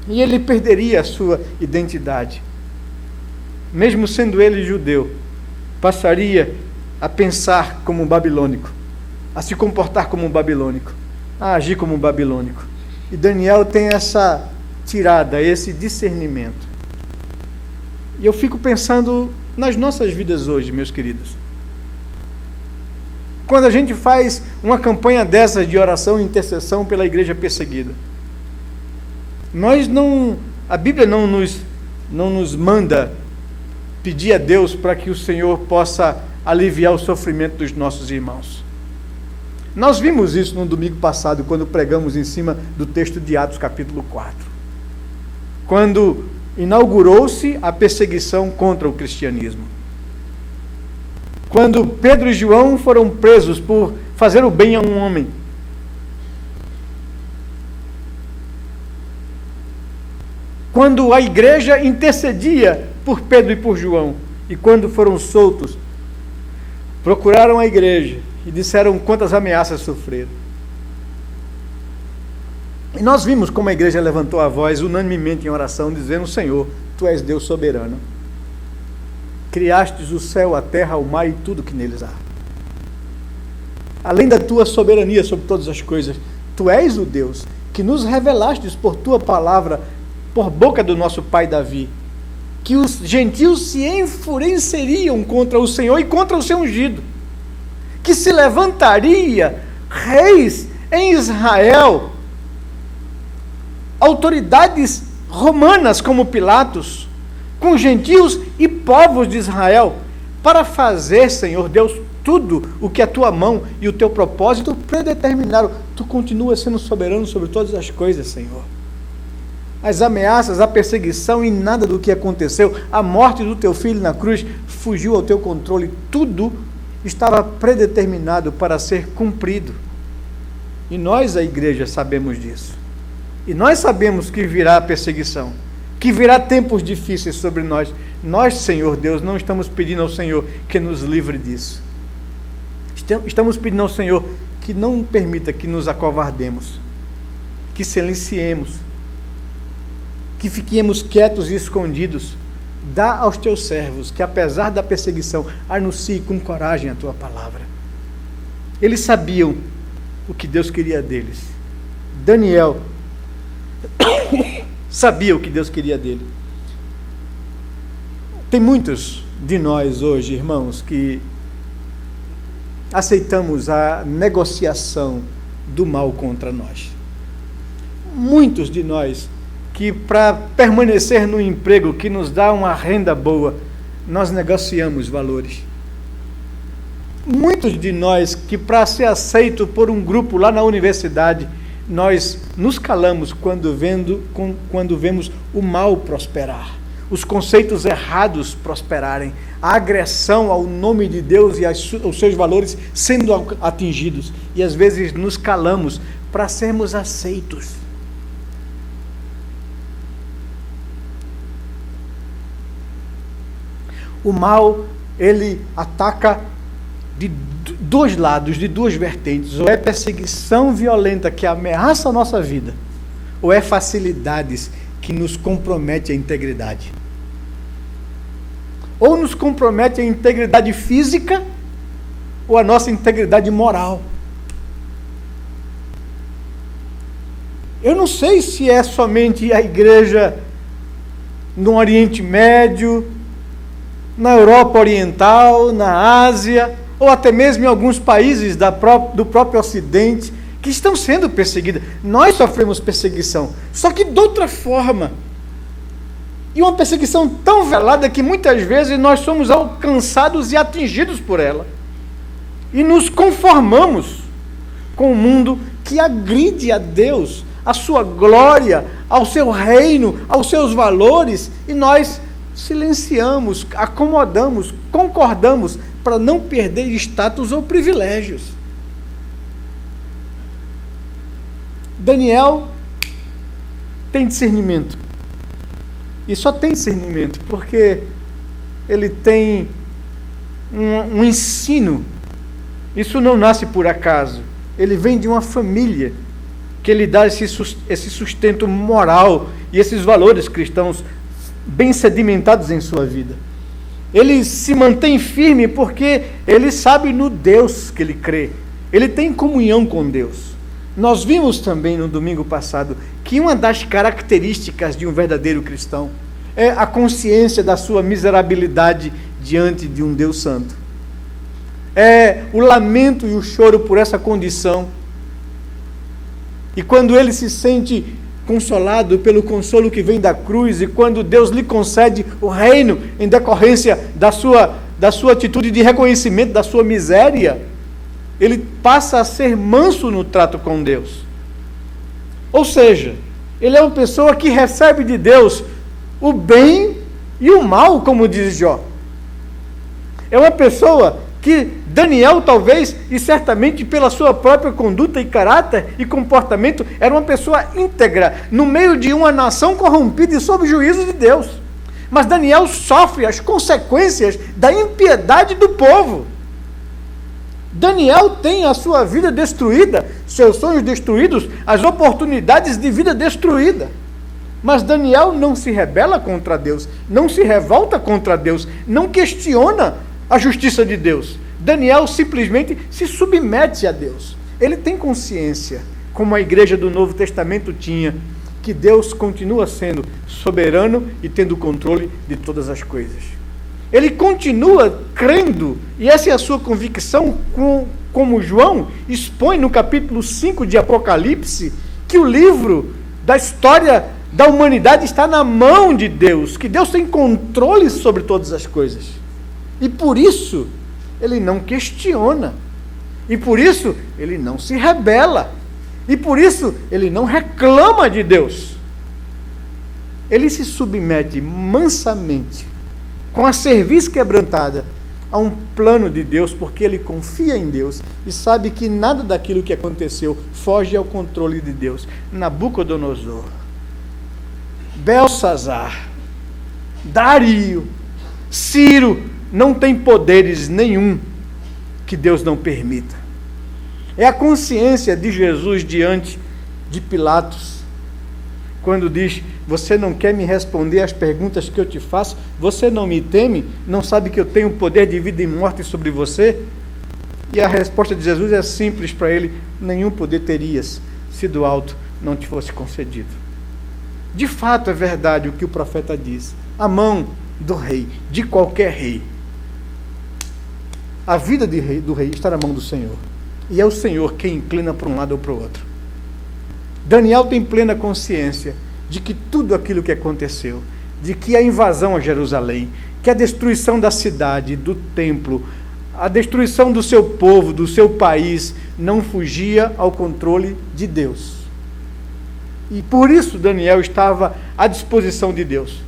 E ele perderia a sua identidade. Mesmo sendo ele judeu, passaria a pensar como um babilônico, a se comportar como um babilônico, a agir como um babilônico. E Daniel tem essa tirada, esse discernimento. E eu fico pensando nas nossas vidas hoje, meus queridos. Quando a gente faz uma campanha dessas de oração e intercessão pela igreja perseguida, a Bíblia não nos manda pedir a Deus para que o Senhor possa aliviar o sofrimento dos nossos irmãos. Nós vimos isso no domingo passado, quando pregamos em cima do texto de Atos capítulo 4. Quando inaugurou-se a perseguição contra o cristianismo. Quando Pedro e João foram presos por fazer o bem a um homem. Quando a igreja intercedia por Pedro e por João. E quando foram soltos, procuraram a igreja e disseram quantas ameaças sofreram. E nós vimos como a igreja levantou a voz unanimemente em oração, dizendo: Senhor, Tu és Deus soberano. Criastes o céu, a terra, o mar e tudo que neles há. Além da Tua soberania sobre todas as coisas, Tu és o Deus que nos revelastes por Tua palavra, por boca do nosso pai Davi, que os gentios se enfureceriam contra o Senhor e contra o seu ungido, que se levantaria reis em Israel, autoridades romanas como Pilatos, com gentios e povos de Israel, para fazer, Senhor Deus, tudo o que a tua mão e o teu propósito predeterminaram. Tu continuas sendo soberano sobre todas as coisas, Senhor. As ameaças, a perseguição e nada do que aconteceu, a morte do teu filho na cruz, fugiu ao teu controle. Tudo estava predeterminado para ser cumprido. E nós, a igreja, sabemos disso. E nós sabemos que virá a perseguição, que virá tempos difíceis sobre nós. Nós, Senhor Deus, não estamos pedindo ao Senhor que nos livre disso. Estamos pedindo ao Senhor que não permita que nos acovardemos, que silenciemos, que fiquemos quietos e escondidos. Dá aos teus servos que, apesar da perseguição, anuncie com coragem a tua palavra. Eles sabiam o que Deus queria deles. Daniel sabia o que Deus queria dele. Tem muitos de nós hoje, irmãos, que aceitamos a negociação do mal contra nós. Muitos de nós que, para permanecer no emprego que nos dá uma renda boa, nós negociamos valores. Muitos de nós que, para ser aceito por um grupo lá na universidade, nós nos calamos quando vemos o mal prosperar, os conceitos errados prosperarem, a agressão ao nome de Deus e aos seus valores sendo atingidos, e às vezes nos calamos para sermos aceitos. O mal, ele ataca de dois lados, de duas vertentes. Ou é perseguição violenta que ameaça a nossa vida, ou é facilidades que nos compromete a integridade. Ou nos compromete a integridade física, ou a nossa integridade moral. Eu não sei se é somente a igreja no Oriente Médio, na Europa Oriental, na Ásia, ou até mesmo em alguns países do próprio Ocidente, que estão sendo perseguidas. Nós sofremos perseguição, só que de outra forma. E uma perseguição tão velada que muitas vezes nós somos alcançados e atingidos por ela. E nos conformamos com um mundo que agride a Deus, a sua glória, ao seu reino, aos seus valores, e nós silenciamos, acomodamos, concordamos para não perder status ou privilégios. Daniel tem discernimento. E só tem discernimento porque ele tem um ensino. Isso não nasce por acaso. Ele vem de uma família que lhe dá esse sustento moral e esses valores cristãos bem sedimentados em sua vida. Ele se mantém firme porque ele sabe no Deus que ele crê. Ele tem comunhão com Deus. Nós vimos também no domingo passado que uma das características de um verdadeiro cristão é a consciência da sua miserabilidade diante de um Deus santo. É o lamento e o choro por essa condição. E quando ele se sente consolado pelo consolo que vem da cruz, e quando Deus lhe concede o reino em decorrência da sua atitude de reconhecimento da sua miséria, ele passa a ser manso no trato com Deus. Ou seja, ele é uma pessoa que recebe de Deus o bem e o mal, como diz Jó. É uma pessoa que Daniel, talvez, e certamente pela sua própria conduta e caráter e comportamento, era uma pessoa íntegra, no meio de uma nação corrompida e sob juízo de Deus. Mas Daniel sofre as consequências da impiedade do povo. Daniel tem a sua vida destruída, seus sonhos destruídos, as oportunidades de vida destruída. Mas Daniel não se rebela contra Deus, não se revolta contra Deus, não questiona a justiça de Deus. Daniel simplesmente se submete a Deus. Ele tem consciência, como a igreja do Novo Testamento tinha, que Deus continua sendo soberano e tendo controle de todas as coisas. Ele continua crendo, e essa é a sua convicção, como João expõe no capítulo 5 de Apocalipse, que o livro da história da humanidade está na mão de Deus, que Deus tem controle sobre todas as coisas. E por isso, ele não questiona. E por isso, ele não se rebela. E por isso, ele não reclama de Deus. Ele se submete mansamente, com a cerviz quebrantada, a um plano de Deus, porque ele confia em Deus e sabe que nada daquilo que aconteceu foge ao controle de Deus. Nabucodonosor, Belsazar, Dario, Ciro não tem poderes nenhum que Deus não permita. É a consciência de Jesus diante de Pilatos, quando diz: você não quer me responder às perguntas que eu te faço? Você não me teme? Não sabe que eu tenho poder de vida e morte sobre você? E a resposta de Jesus é simples para ele: nenhum poder terias se do alto não te fosse concedido. De fato é verdade o que o profeta diz: a mão do rei, de qualquer rei, a vida do rei está na mão do Senhor, e é o Senhor quem inclina para um lado ou para o outro. Daniel tem plena consciência de que tudo aquilo que aconteceu, de que a invasão a Jerusalém, que a destruição da cidade, do templo, a destruição do seu povo, do seu país, não fugia ao controle de Deus. E por isso Daniel estava à disposição de Deus.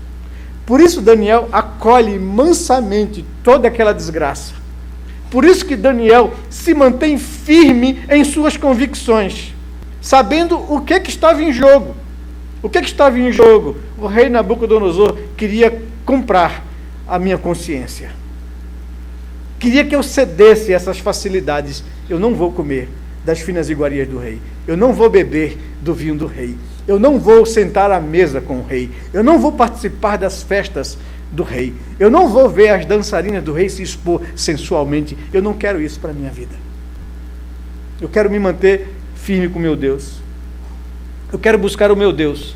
Por isso Daniel acolhe mansamente toda aquela desgraça. Por isso que Daniel se mantém firme em suas convicções, sabendo o que estava em jogo. O que estava em jogo? O rei Nabucodonosor queria comprar a minha consciência. Queria que eu cedesse essas facilidades. Eu não vou comer das finas iguarias do rei. Eu não vou beber do vinho do rei. Eu não vou sentar à mesa com o rei. Eu não vou participar das festas do rei. Eu não vou ver as dançarinas do rei se expor sensualmente. Eu não quero isso para a minha vida. Eu quero me manter firme com o meu Deus. Eu quero buscar o meu Deus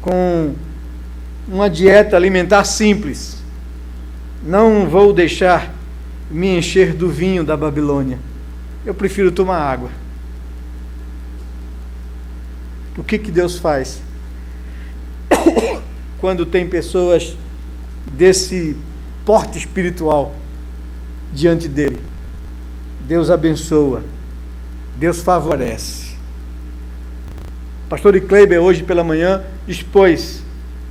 com uma dieta alimentar simples. Não vou deixar me encher do vinho da Babilônia. Eu prefiro tomar água. O que Deus faz quando tem pessoas desse porte espiritual diante dele? Deus abençoa, Deus favorece. Pastor Kleiber, hoje pela manhã, expôs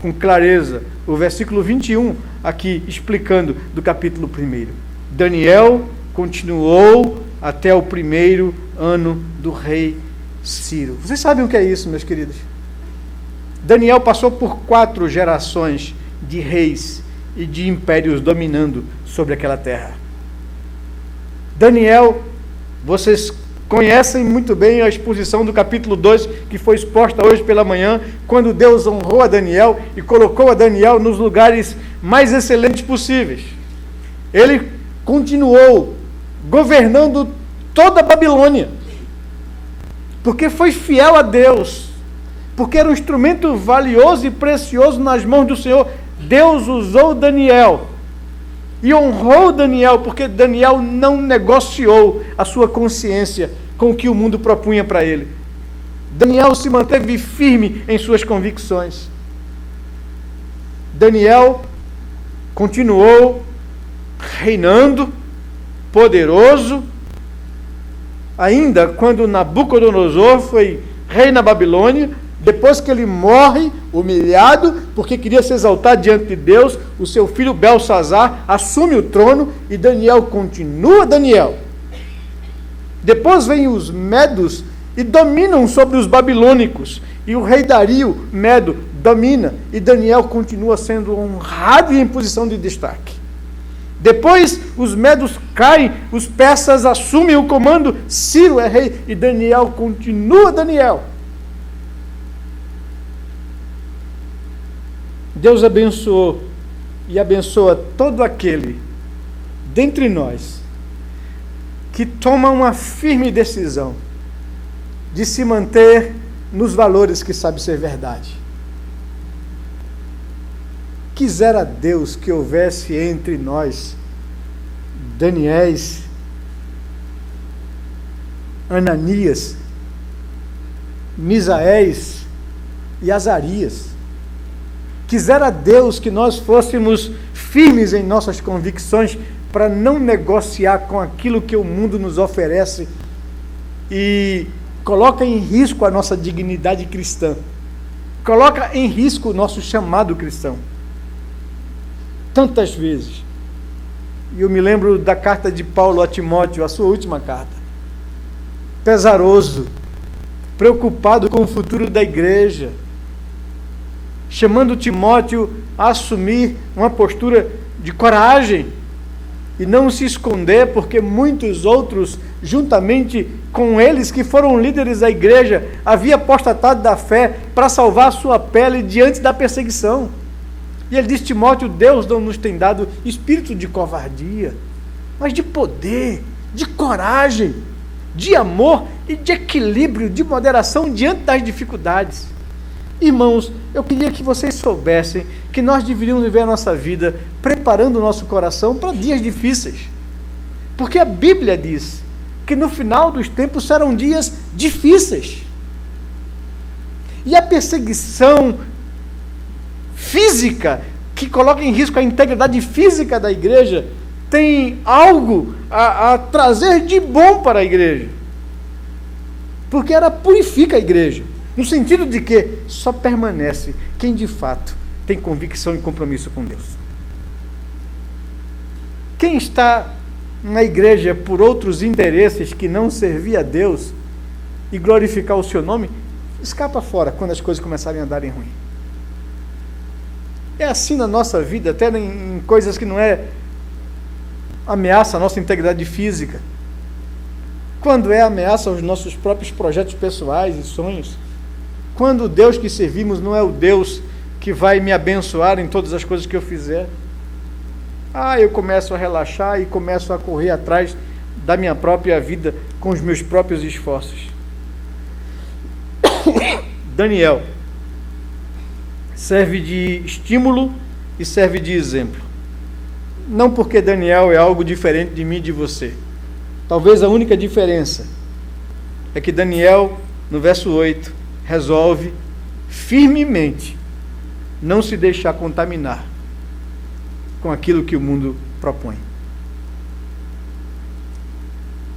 com clareza o versículo 21, aqui explicando do capítulo 1. Daniel continuou até o 1º ano do rei Ciro. Vocês sabem o que é isso, meus queridos? Daniel passou por 4 gerações de reis e de impérios dominando sobre aquela terra. Daniel, vocês conhecem muito bem a exposição do capítulo 2, que foi exposta hoje pela manhã, quando Deus honrou a Daniel e colocou a Daniel nos lugares mais excelentes possíveis. Ele continuou governando toda a Babilônia, porque foi fiel a Deus, porque era um instrumento valioso e precioso nas mãos do Senhor. Deus usou Daniel e honrou Daniel, porque Daniel não negociou a sua consciência com o que o mundo propunha para ele. Daniel se manteve firme em suas convicções. Daniel continuou reinando, poderoso, ainda quando Nabucodonosor foi rei na Babilônia. Depois que ele morre, humilhado, porque queria se exaltar diante de Deus, o seu filho Belsazar assume o trono e Daniel continua Daniel. Depois vêm os medos e dominam sobre os babilônicos, e o rei Dario, medo, domina, e Daniel continua sendo honrado e em posição de destaque. Depois os medos caem, os persas assumem o comando, Ciro é rei e Daniel continua Daniel. Deus abençoou e abençoa todo aquele dentre nós que toma uma firme decisão de se manter nos valores que sabe ser verdade. Quisera Deus que houvesse entre nós Daniéis, Ananias, Misaéis e Azarias. Quisera Deus que nós fôssemos firmes em nossas convicções para não negociar com aquilo que o mundo nos oferece e coloca em risco a nossa dignidade cristã, coloca em risco o nosso chamado cristão. Tantas vezes. E eu me lembro da carta de Paulo a Timóteo, a sua última carta. Pesaroso, preocupado com o futuro da igreja, chamando Timóteo a assumir uma postura de coragem e não se esconder, porque muitos outros, juntamente com eles que foram líderes da igreja, haviam apostatado da fé para salvar a sua pele diante da perseguição. E ele diz: Timóteo, Deus não nos tem dado espírito de covardia, mas de poder, de coragem, de amor e de equilíbrio, de moderação diante das dificuldades. Irmãos, eu queria que vocês soubessem que nós deveríamos viver a nossa vida preparando o nosso coração para dias difíceis. Porque a Bíblia diz que no final dos tempos serão dias difíceis. E a perseguição física, que coloca em risco a integridade física da igreja, tem algo a trazer de bom para a igreja. Porque ela purifica a igreja. No sentido de que só permanece quem de fato tem convicção e compromisso com Deus. Quem está na igreja por outros interesses que não servir a Deus e glorificar o seu nome, escapa fora quando as coisas começarem a andarem ruim. É assim na nossa vida, até em coisas que não é ameaça a nossa integridade física. Quando é ameaça aos nossos próprios projetos pessoais e sonhos. Quando o Deus que servimos não é o Deus que vai me abençoar em todas as coisas que eu fizer. Eu começo a relaxar e começo a correr atrás da minha própria vida com os meus próprios esforços. Daniel serve de estímulo e serve de exemplo. Não porque Daniel é algo diferente de mim e de você. Talvez a única diferença é que Daniel, no verso 8, resolve firmemente não se deixar contaminar com aquilo que o mundo propõe.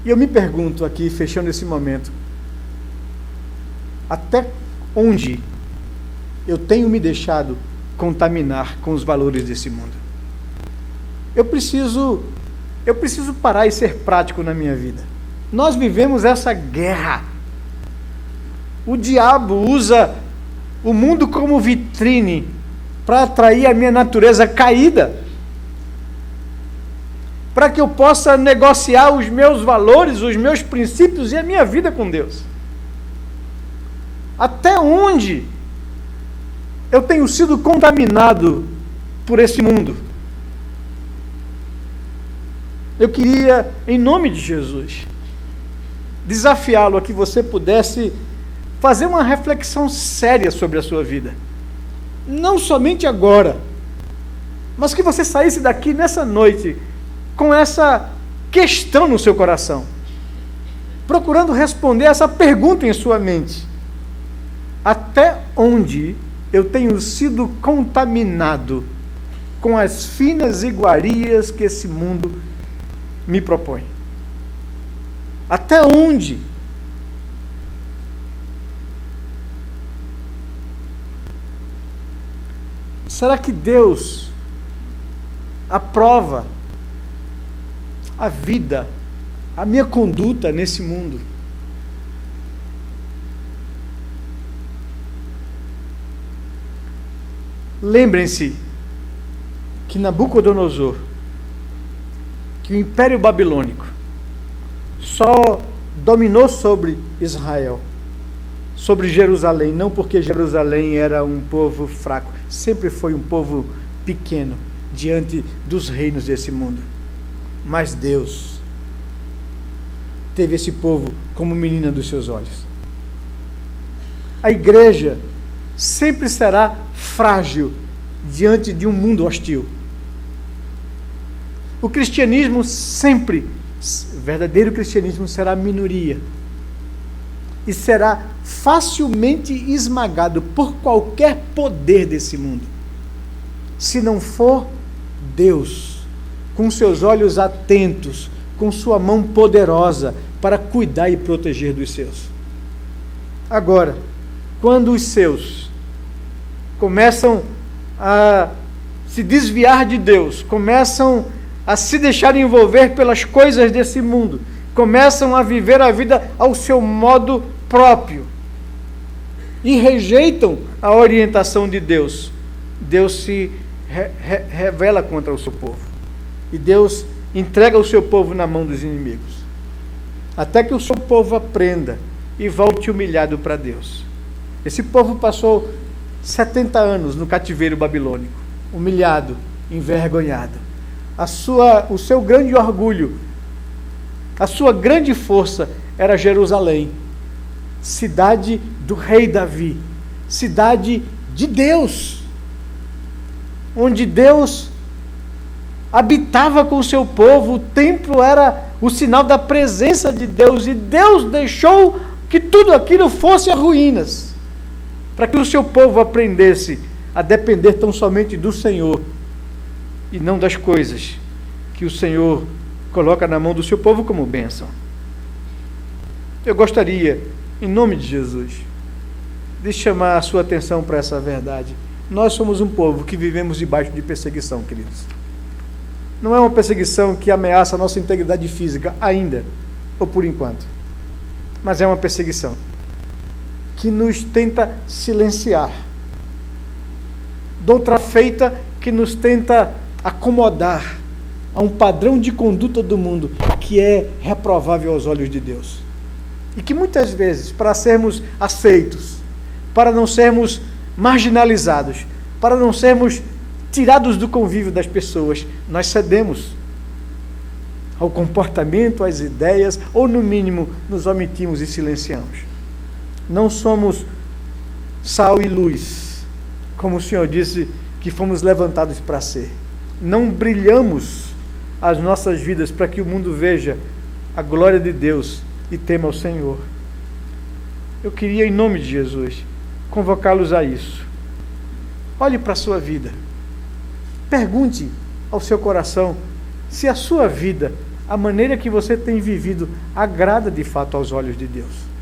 E eu me pergunto aqui, fechando esse momento, até onde eu tenho me deixado contaminar com os valores desse mundo? Eu preciso parar e ser prático na minha vida. Nós vivemos essa guerra. O diabo usa o mundo como vitrine para atrair a minha natureza caída, para que eu possa negociar os meus valores, os meus princípios e a minha vida com Deus. Até onde eu tenho sido contaminado por esse mundo? Eu queria, em nome de Jesus, desafiá-lo a que você pudesse fazer uma reflexão séria sobre a sua vida. Não somente agora, mas que você saísse daqui nessa noite com essa questão no seu coração, procurando responder essa pergunta em sua mente: até onde eu tenho sido contaminado com as finas iguarias que esse mundo me propõe? Até onde? Será que Deus aprova a vida, a minha conduta nesse mundo? Lembrem-se que Nabucodonosor, que o Império Babilônico só dominou sobre Israel, sobre Jerusalém, não porque Jerusalém era um povo fraco, sempre foi um povo pequeno diante dos reinos desse mundo. Mas Deus teve esse povo como menina dos seus olhos. A igreja sempre será frágil diante de um mundo hostil. O cristianismo sempre, o verdadeiro cristianismo será minoria e será facilmente esmagado por qualquer poder desse mundo, se não for Deus, com seus olhos atentos, com sua mão poderosa para cuidar e proteger dos seus. Agora, quando os seus começam a se desviar de Deus, começam a se deixar envolver pelas coisas desse mundo, começam a viver a vida ao seu modo próprio e rejeitam a orientação de Deus, Deus se revela contra o seu povo. E Deus entrega o seu povo na mão dos inimigos, até que o seu povo aprenda e volte humilhado para Deus. Esse povo passou 70 anos no cativeiro babilônico, humilhado, envergonhado. O seu grande orgulho, a sua grande força era Jerusalém, cidade do rei Davi, cidade de Deus, onde Deus habitava com o seu povo. O templo era o sinal da presença de Deus, e Deus deixou que tudo aquilo fosse a ruínas, para que o seu povo aprendesse a depender tão somente do Senhor e não das coisas que o Senhor coloca na mão do seu povo como bênção. Eu gostaria, em nome de Jesus, de chamar a sua atenção para essa verdade. Nós somos um povo que vivemos debaixo de perseguição, queridos. Não é uma perseguição que ameaça a nossa integridade física ainda, ou por enquanto, mas é uma perseguição que nos tenta silenciar, doutra feita que nos tenta acomodar a um padrão de conduta do mundo que é reprovável aos olhos de Deus. E que muitas vezes, para sermos aceitos, para não sermos marginalizados, para não sermos tirados do convívio das pessoas, nós cedemos ao comportamento, às ideias, ou no mínimo nos omitimos e silenciamos. Não somos sal e luz, como o Senhor disse que fomos levantados para ser. Não brilhamos as nossas vidas para que o mundo veja a glória de Deus e tema ao Senhor. Eu queria, em nome de Jesus, convocá-los a isso. Olhe para a sua vida. Pergunte ao seu coração se a sua vida, a maneira que você tem vivido, agrada de fato aos olhos de Deus.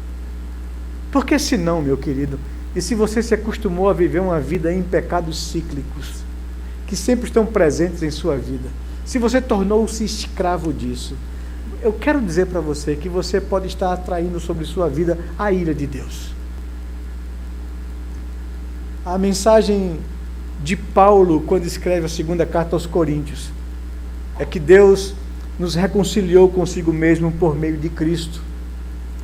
Porque se não, meu querido, e se você se acostumou a viver uma vida em pecados cíclicos, que sempre estão presentes em sua vida, se você tornou-se escravo disso, eu quero dizer para você que você pode estar atraindo sobre sua vida a ira de Deus. A mensagem de Paulo, quando escreve a segunda carta aos Coríntios, é que Deus nos reconciliou consigo mesmo por meio de Cristo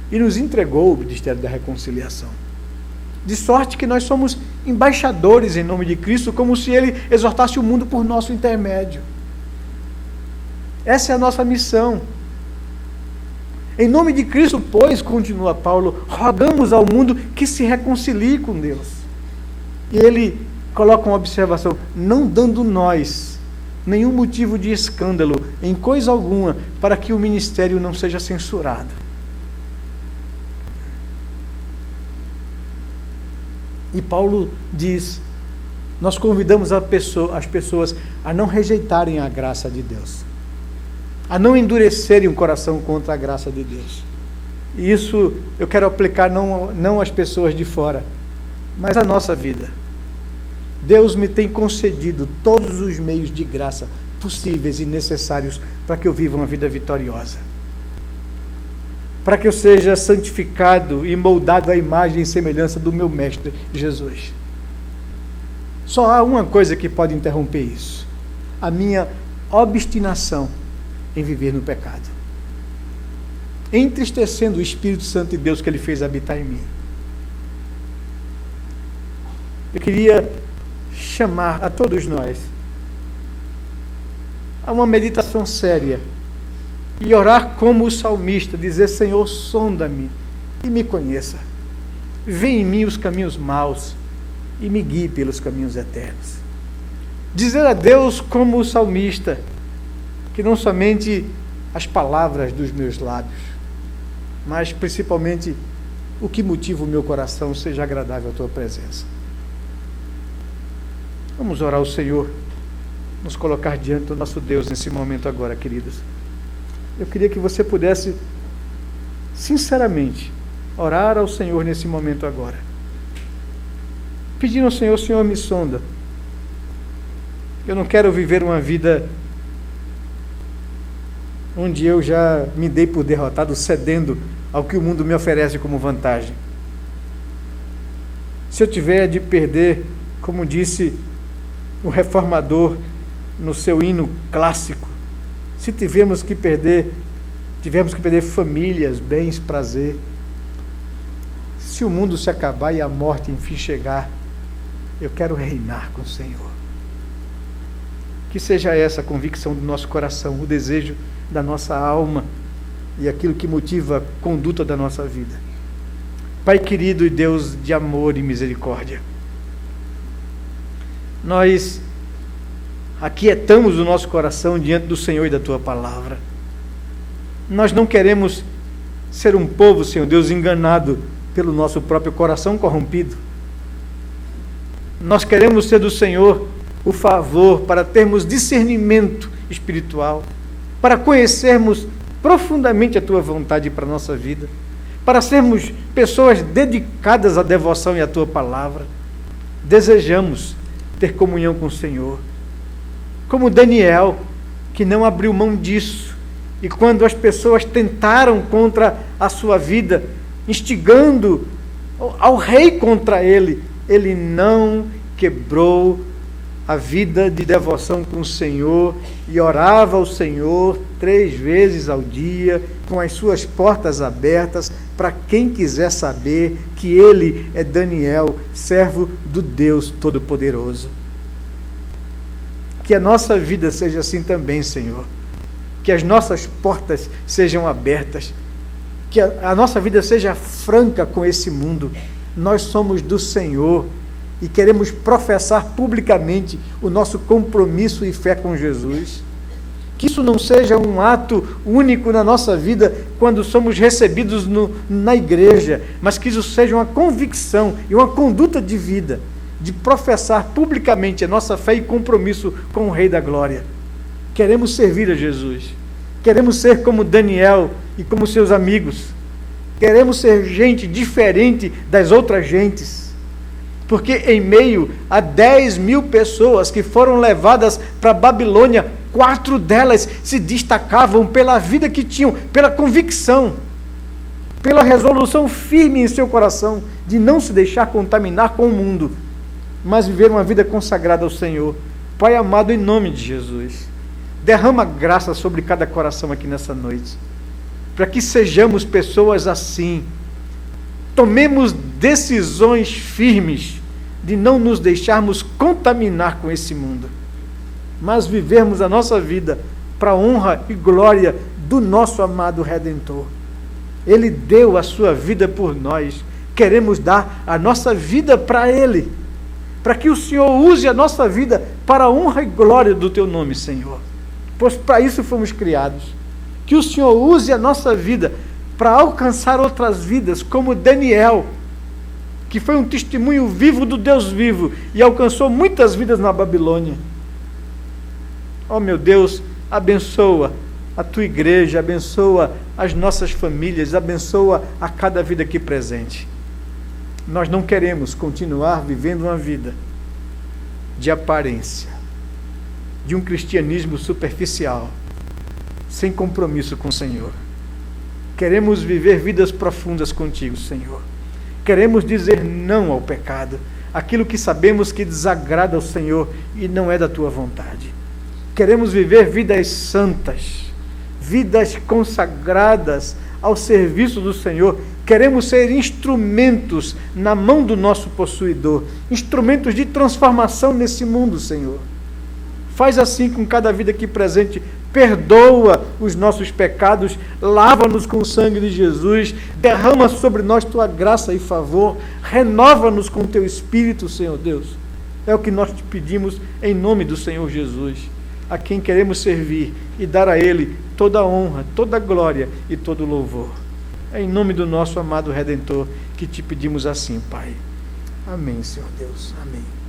e nos entregou o ministério da reconciliação. De sorte que nós somos embaixadores em nome de Cristo, como se Ele exortasse o mundo por nosso intermédio. Essa é a nossa missão. Em nome de Cristo, pois, continua Paulo, rogamos ao mundo que se reconcilie com Deus. E ele coloca uma observação: não dando nós nenhum motivo de escândalo em coisa alguma, para que o ministério não seja censurado. E Paulo diz: nós convidamos as pessoas a não rejeitarem a graça de Deus, a não endurecerem o coração contra a graça de Deus. E isso eu quero aplicar não às pessoas de fora, mas à nossa vida. Deus me tem concedido todos os meios de graça possíveis e necessários para que eu viva uma vida vitoriosa, para que eu seja santificado e moldado à imagem e semelhança do meu Mestre Jesus. Só há uma coisa que pode interromper isso: a minha obstinação em viver no pecado, entristecendo o Espírito Santo de Deus que Ele fez habitar em mim. Eu queria chamar a todos nós a uma meditação séria e orar como o salmista, dizer: Senhor, sonda-me e me conheça. vê em mim os caminhos maus e me guie pelos caminhos eternos. Dizer a Deus como o salmista, que não somente as palavras dos meus lábios, mas principalmente o que motiva o meu coração seja agradável à tua presença. Vamos orar ao Senhor, nos colocar diante do nosso Deus nesse momento agora, queridos. Eu queria que você pudesse, sinceramente, orar ao Senhor nesse momento agora. Pedindo ao Senhor, Senhor, me sonda. Eu não quero viver uma vida onde eu já me dei por derrotado, cedendo ao que o mundo me oferece como vantagem. Se eu tiver de perder, como disse o reformador no seu hino clássico, se tivermos que perder famílias, bens, prazer, se o mundo se acabar e a morte enfim chegar, eu quero reinar com o Senhor. Que seja essa a convicção do nosso coração, o desejo da nossa alma e aquilo que motiva a conduta da nossa vida. Pai querido e Deus de amor e misericórdia, nós aquietamos o nosso coração diante do Senhor e da Tua palavra. Nós não queremos ser um povo, Senhor Deus, enganado pelo nosso próprio coração corrompido. Nós queremos ser do Senhor o favor para termos discernimento espiritual, para conhecermos profundamente a Tua vontade para a nossa vida, para sermos pessoas dedicadas à devoção e à Tua palavra. Desejamos ter comunhão com o Senhor, como Daniel, que não abriu mão disso, e quando as pessoas tentaram contra a sua vida, instigando ao rei contra ele, ele não quebrou a vida de devoção com o Senhor e orava ao Senhor 3 vezes ao dia, com as suas portas abertas, para quem quiser saber que ele é Daniel, servo do Deus Todo-Poderoso. Que a nossa vida seja assim também, Senhor. Que as nossas portas sejam abertas. Que a nossa vida seja franca com esse mundo. Nós somos do Senhor e queremos professar publicamente o nosso compromisso e fé com Jesus. Que isso não seja um ato único na nossa vida quando somos recebidos na igreja, mas que isso seja uma convicção e uma conduta de vida, de professar publicamente a nossa fé e compromisso com o Rei da Glória. Queremos servir a Jesus. Queremos ser como Daniel e como seus amigos. Queremos ser gente diferente das outras gentes. Porque em meio a 10.000 pessoas que foram levadas para a Babilônia, 4 delas se destacavam pela vida que tinham, pela convicção, pela resolução firme em seu coração de não se deixar contaminar com o mundo, mas viver uma vida consagrada ao Senhor. Pai amado, em nome de Jesus, derrama graça sobre cada coração aqui nessa noite, para que sejamos pessoas assim, tomemos decisões firmes de não nos deixarmos contaminar com esse mundo, mas vivermos a nossa vida para a honra e glória do nosso amado Redentor. Ele deu a sua vida por nós, queremos dar a nossa vida para Ele, para que o Senhor use a nossa vida para a honra e glória do Teu nome, Senhor, pois para isso fomos criados. Que o Senhor use a nossa vida para alcançar outras vidas, como Daniel, que foi um testemunho vivo do Deus vivo e alcançou muitas vidas na Babilônia. Oh meu Deus, abençoa a Tua igreja, abençoa as nossas famílias, abençoa a cada vida aqui presente. Nós não queremos continuar vivendo uma vida de aparência, de um cristianismo superficial, sem compromisso com o Senhor. Queremos viver vidas profundas contigo, Senhor. Queremos dizer não ao pecado, aquilo que sabemos que desagrada ao Senhor e não é da Tua vontade. Queremos viver vidas santas, vidas consagradas ao serviço do Senhor. Queremos ser instrumentos na mão do nosso possuidor, instrumentos de transformação nesse mundo, Senhor. Faz assim com cada vida aqui presente. Perdoa os nossos pecados, lava-nos com o sangue de Jesus, derrama sobre nós tua graça e favor, renova-nos com teu Espírito, Senhor Deus. É o que nós te pedimos em nome do Senhor Jesus, a quem queremos servir e dar a Ele toda a honra, toda a glória e todo o louvor. É em nome do nosso amado Redentor que te pedimos assim, Pai. Amém, Senhor Deus. Amém.